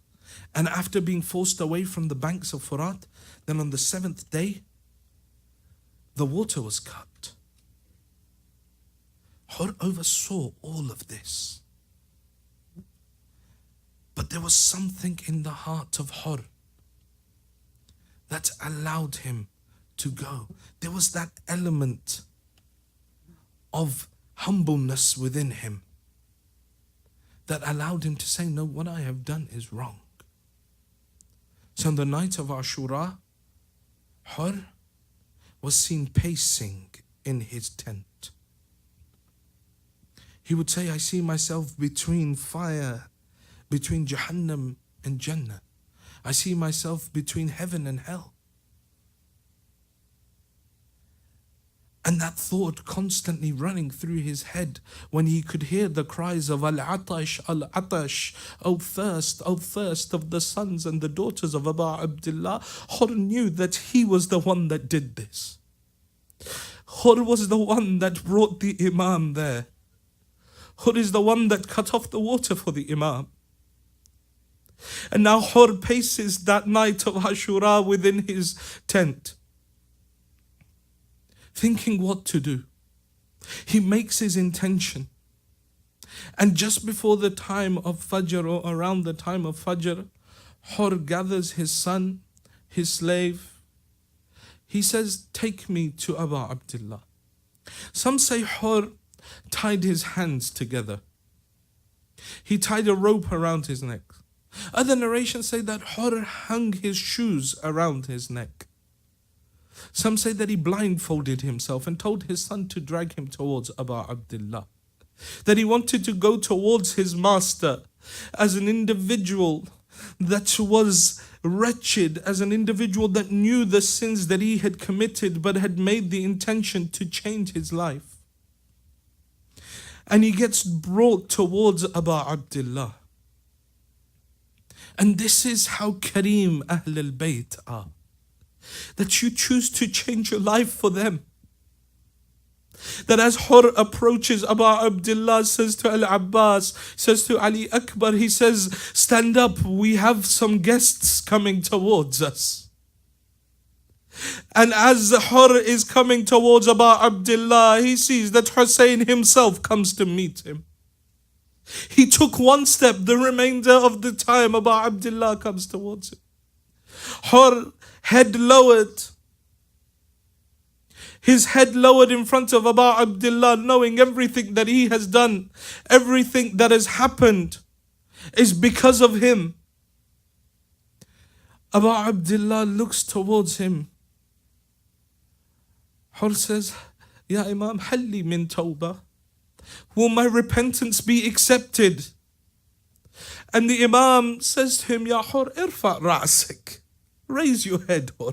and after being forced away from the banks of Furat, then on the 7th day the water was cut. Hur oversaw all of this, but there was something in the heart of Hur that allowed him to go. There was that element of humbleness within him that allowed him to say, no, what I have done is wrong. So on the night of Ashura, Hur was seen pacing in his tent. He would say, I see myself between fire, between Jahannam and Jannah. I see myself between heaven and hell. And that thought constantly running through his head when he could hear the cries of Al-Atash, Al-Atash, O thirst of the sons and the daughters of Abu Abdullah. Hur knew that he was the one that did this. Hur was the one that brought the Imam there. Hur is the one that cut off the water for the Imam. And now Hur paces that night of Ashura within his tent, thinking what to do. He makes his intention. And just before the time of Fajr, or around the time of Fajr, Hur gathers his son, his slave. He says, take me to Abu Abdullah. Some say Hur tied his hands together. He tied a rope around his neck. Other narrations say that Hur hung his shoes around his neck. Some say that he blindfolded himself and told his son to drag him towards Abu Abdullah. That he wanted to go towards his master as an individual that was wretched, as an individual that knew the sins that he had committed but had made the intention to change his life. And he gets brought towards Abu Abdullah. And this is how Kareem Ahl al-Bayt are. That you choose to change your life for them. That as Hur approaches Abu Abdullah, says to Al-Abbas, says to Ali Akbar, he says, stand up, we have some guests coming towards us. And as Hur is coming towards Abu Abdullah, he sees that Hussein himself comes to meet him. He took one step, the remainder of the time Abu Abdullah comes towards him. Hur, head lowered. His head lowered in front of Abu Abdullah, knowing everything that he has done, everything that has happened is because of him. Abu Abdullah looks towards him. Hur says, Ya Imam, halli min tawbah. Will my repentance be accepted? And the Imam says to him, Ya Hur, irfa ra'sik. Raise your head, Hur.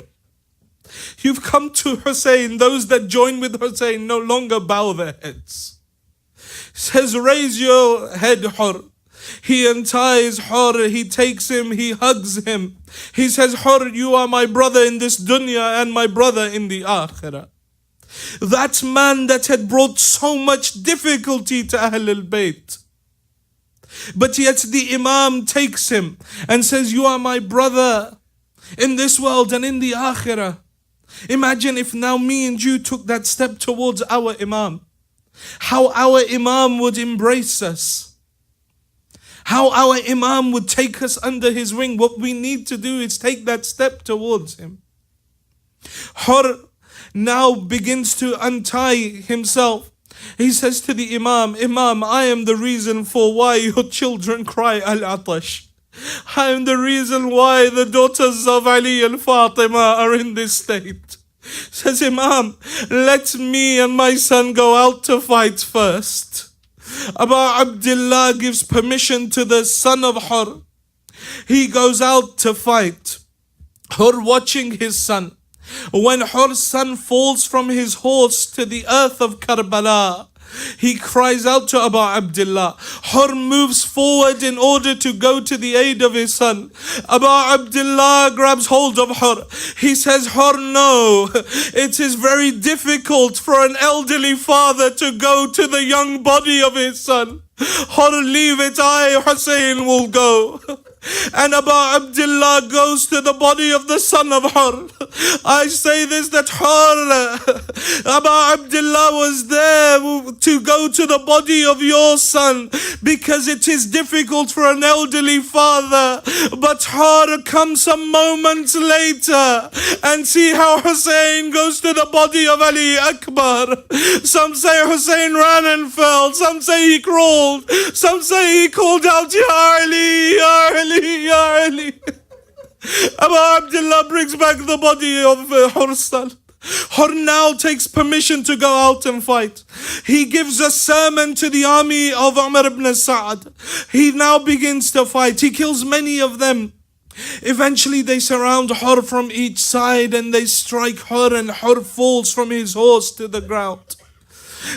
You've come to Hussein. Those that join with Hussein no longer bow their heads. Says, raise your head, Hur. He unties Hur, he takes him, he hugs him. He says, Hur, you are my brother in this dunya and my brother in the akhirah. That man that had brought so much difficulty to Ahl al-Bayt. But yet the Imam takes him and says, you are my brother in this world and in the akhirah. Imagine if now me and you took that step towards our Imam. How our Imam would embrace us. How our Imam would take us under his wing. What we need to do is take that step towards him. Hur now begins to untie himself. He says to the Imam, Imam, I am the reason for why your children cry Al-Atash. I am the reason why the daughters of Ali and Fatima are in this state. Says Imam, let me and my son go out to fight first. Abu Abdullah gives permission to the son of Hur. He goes out to fight. Hur watching his son. When Hur's son falls from his horse to the earth of Karbala, he cries out to Abu Abdullah. Hur moves forward in order to go to the aid of his son. Abu Abdullah grabs hold of Hur. He says, Hur, no, it is very difficult for an elderly father to go to the young body of his son. Hur, leave it, I, Hussein, will go. And Abu Abdullah goes to the body of the son of Hur. I say this, that Hur, Abu Abdullah was there to go to the body of your son because it is difficult for an elderly father. But Hur, come some moments later and see how Hussein goes to the body of Ali Akbar. Some say Hussein ran and fell. Some say he crawled. Some say he called out, Ya Ali, Ya Ali, Ya Ali. Abu Abdullah brings back the body of Hur's son. Hur now takes permission to go out and fight. He gives a sermon to the army of Umar ibn Sa'ad. He now begins to fight. He kills many of them. Eventually they surround Hur from each side and they strike Hur, and Hur falls from his horse to the ground.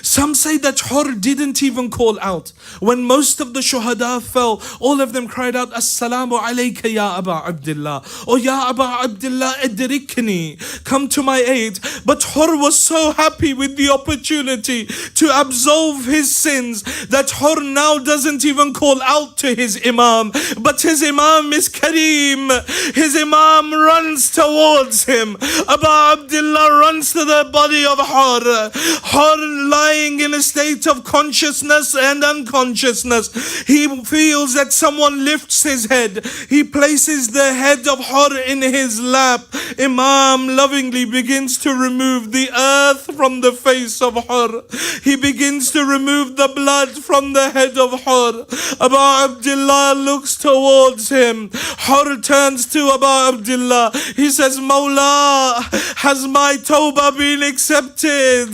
Some say that Hur didn't even call out. When most of the shuhada fell, all of them cried out, Assalamu alayka ya Abu Abdullah. Oh ya Abu Abdullah, idrikni, come to my aid. But Hur was so happy with the opportunity to absolve his sins that Hur now doesn't even call out to his Imam. But his Imam is Kareem. His Imam runs towards him. Abu Abdullah runs to the body of Hur. Hur lying in a state of consciousness and unconsciousness. He feels that someone lifts his head. He places the head of Hur in his lap. Imam lovingly begins to remove the earth from the face of Hur. He begins to remove the blood from the head of Hur. Abu Abdullah looks towards him. Hur turns to Abu Abdullah. He says, Mawla, has my tawbah been accepted?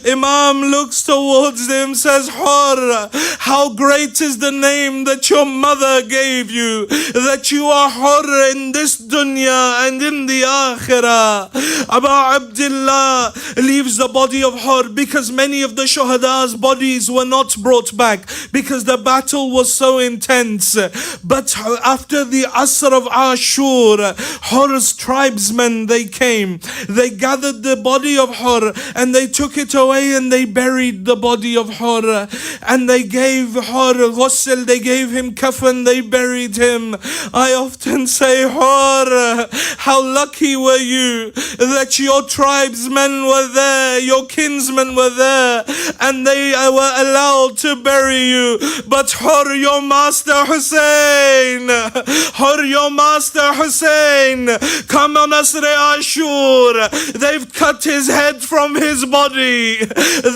Imam looks towards him, says, Hur, how great is the name that your mother gave you, that you are Hur in this dunya and in the akhirah. Abu Abdullah leaves the body of Hur because many of the shuhada's bodies were not brought back because the battle was so intense. But after the Asr of Ashur, Hur's tribesmen, they came. They gathered the body of Hur and they took it away and they buried the body of Hur, and they gave Hur ghusl, they gave him kafan, they buried him. I often say, Hur, how lucky were you that your tribesmen were there, your kinsmen were there, and they were allowed to bury you. But Hur, your master Hussein, Hur, your master Hussein, come on Asr Ashur, they've cut his head from his body.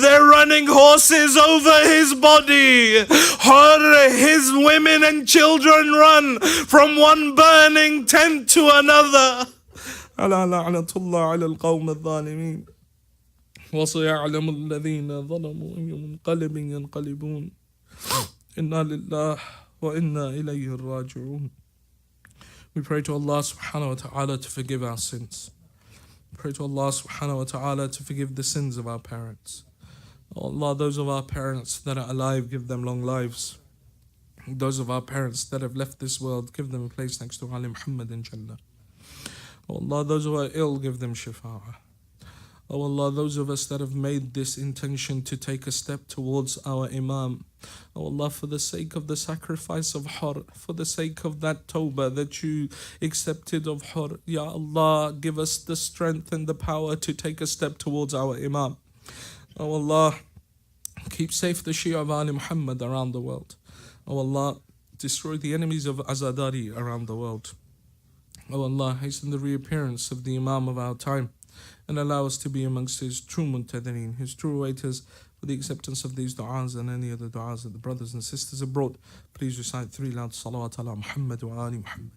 They're running horses over his body. Hur, his women and children run from one burning tent to another. على لعنة الله على القوم الظالمين وسيعلم الذين ظلموا أي منقلب ينقلبون إنا لله وإنا إليه راجعون. We pray to Allah subhanahu wa ta'ala to forgive our sins. Pray to Allah subhanahu wa ta'ala to forgive the sins of our parents. Oh Allah, those of our parents that are alive, give them long lives. Those of our parents that have left this world, give them a place next to Ali Muhammad in Jannah. Oh Allah, those who are ill, give them shifa'ah. Oh Allah, those of us that have made this intention to take a step towards our Imam, oh Allah, for the sake of the sacrifice of Hur, for the sake of that tawbah that you accepted of Hur, Ya Allah, give us the strength and the power to take a step towards our Imam. Oh Allah, keep safe the Shia of Ali Muhammad around the world. Oh Allah, destroy the enemies of Azadari around the world. Oh Allah, hasten the reappearance of the Imam of our time and allow us to be amongst his true muntadhireen, his true waiters, For the acceptance of these du'as and any other du'as that the brothers and sisters have brought, please recite 3 loud salawat ala Muhammad wa ali Muhammad.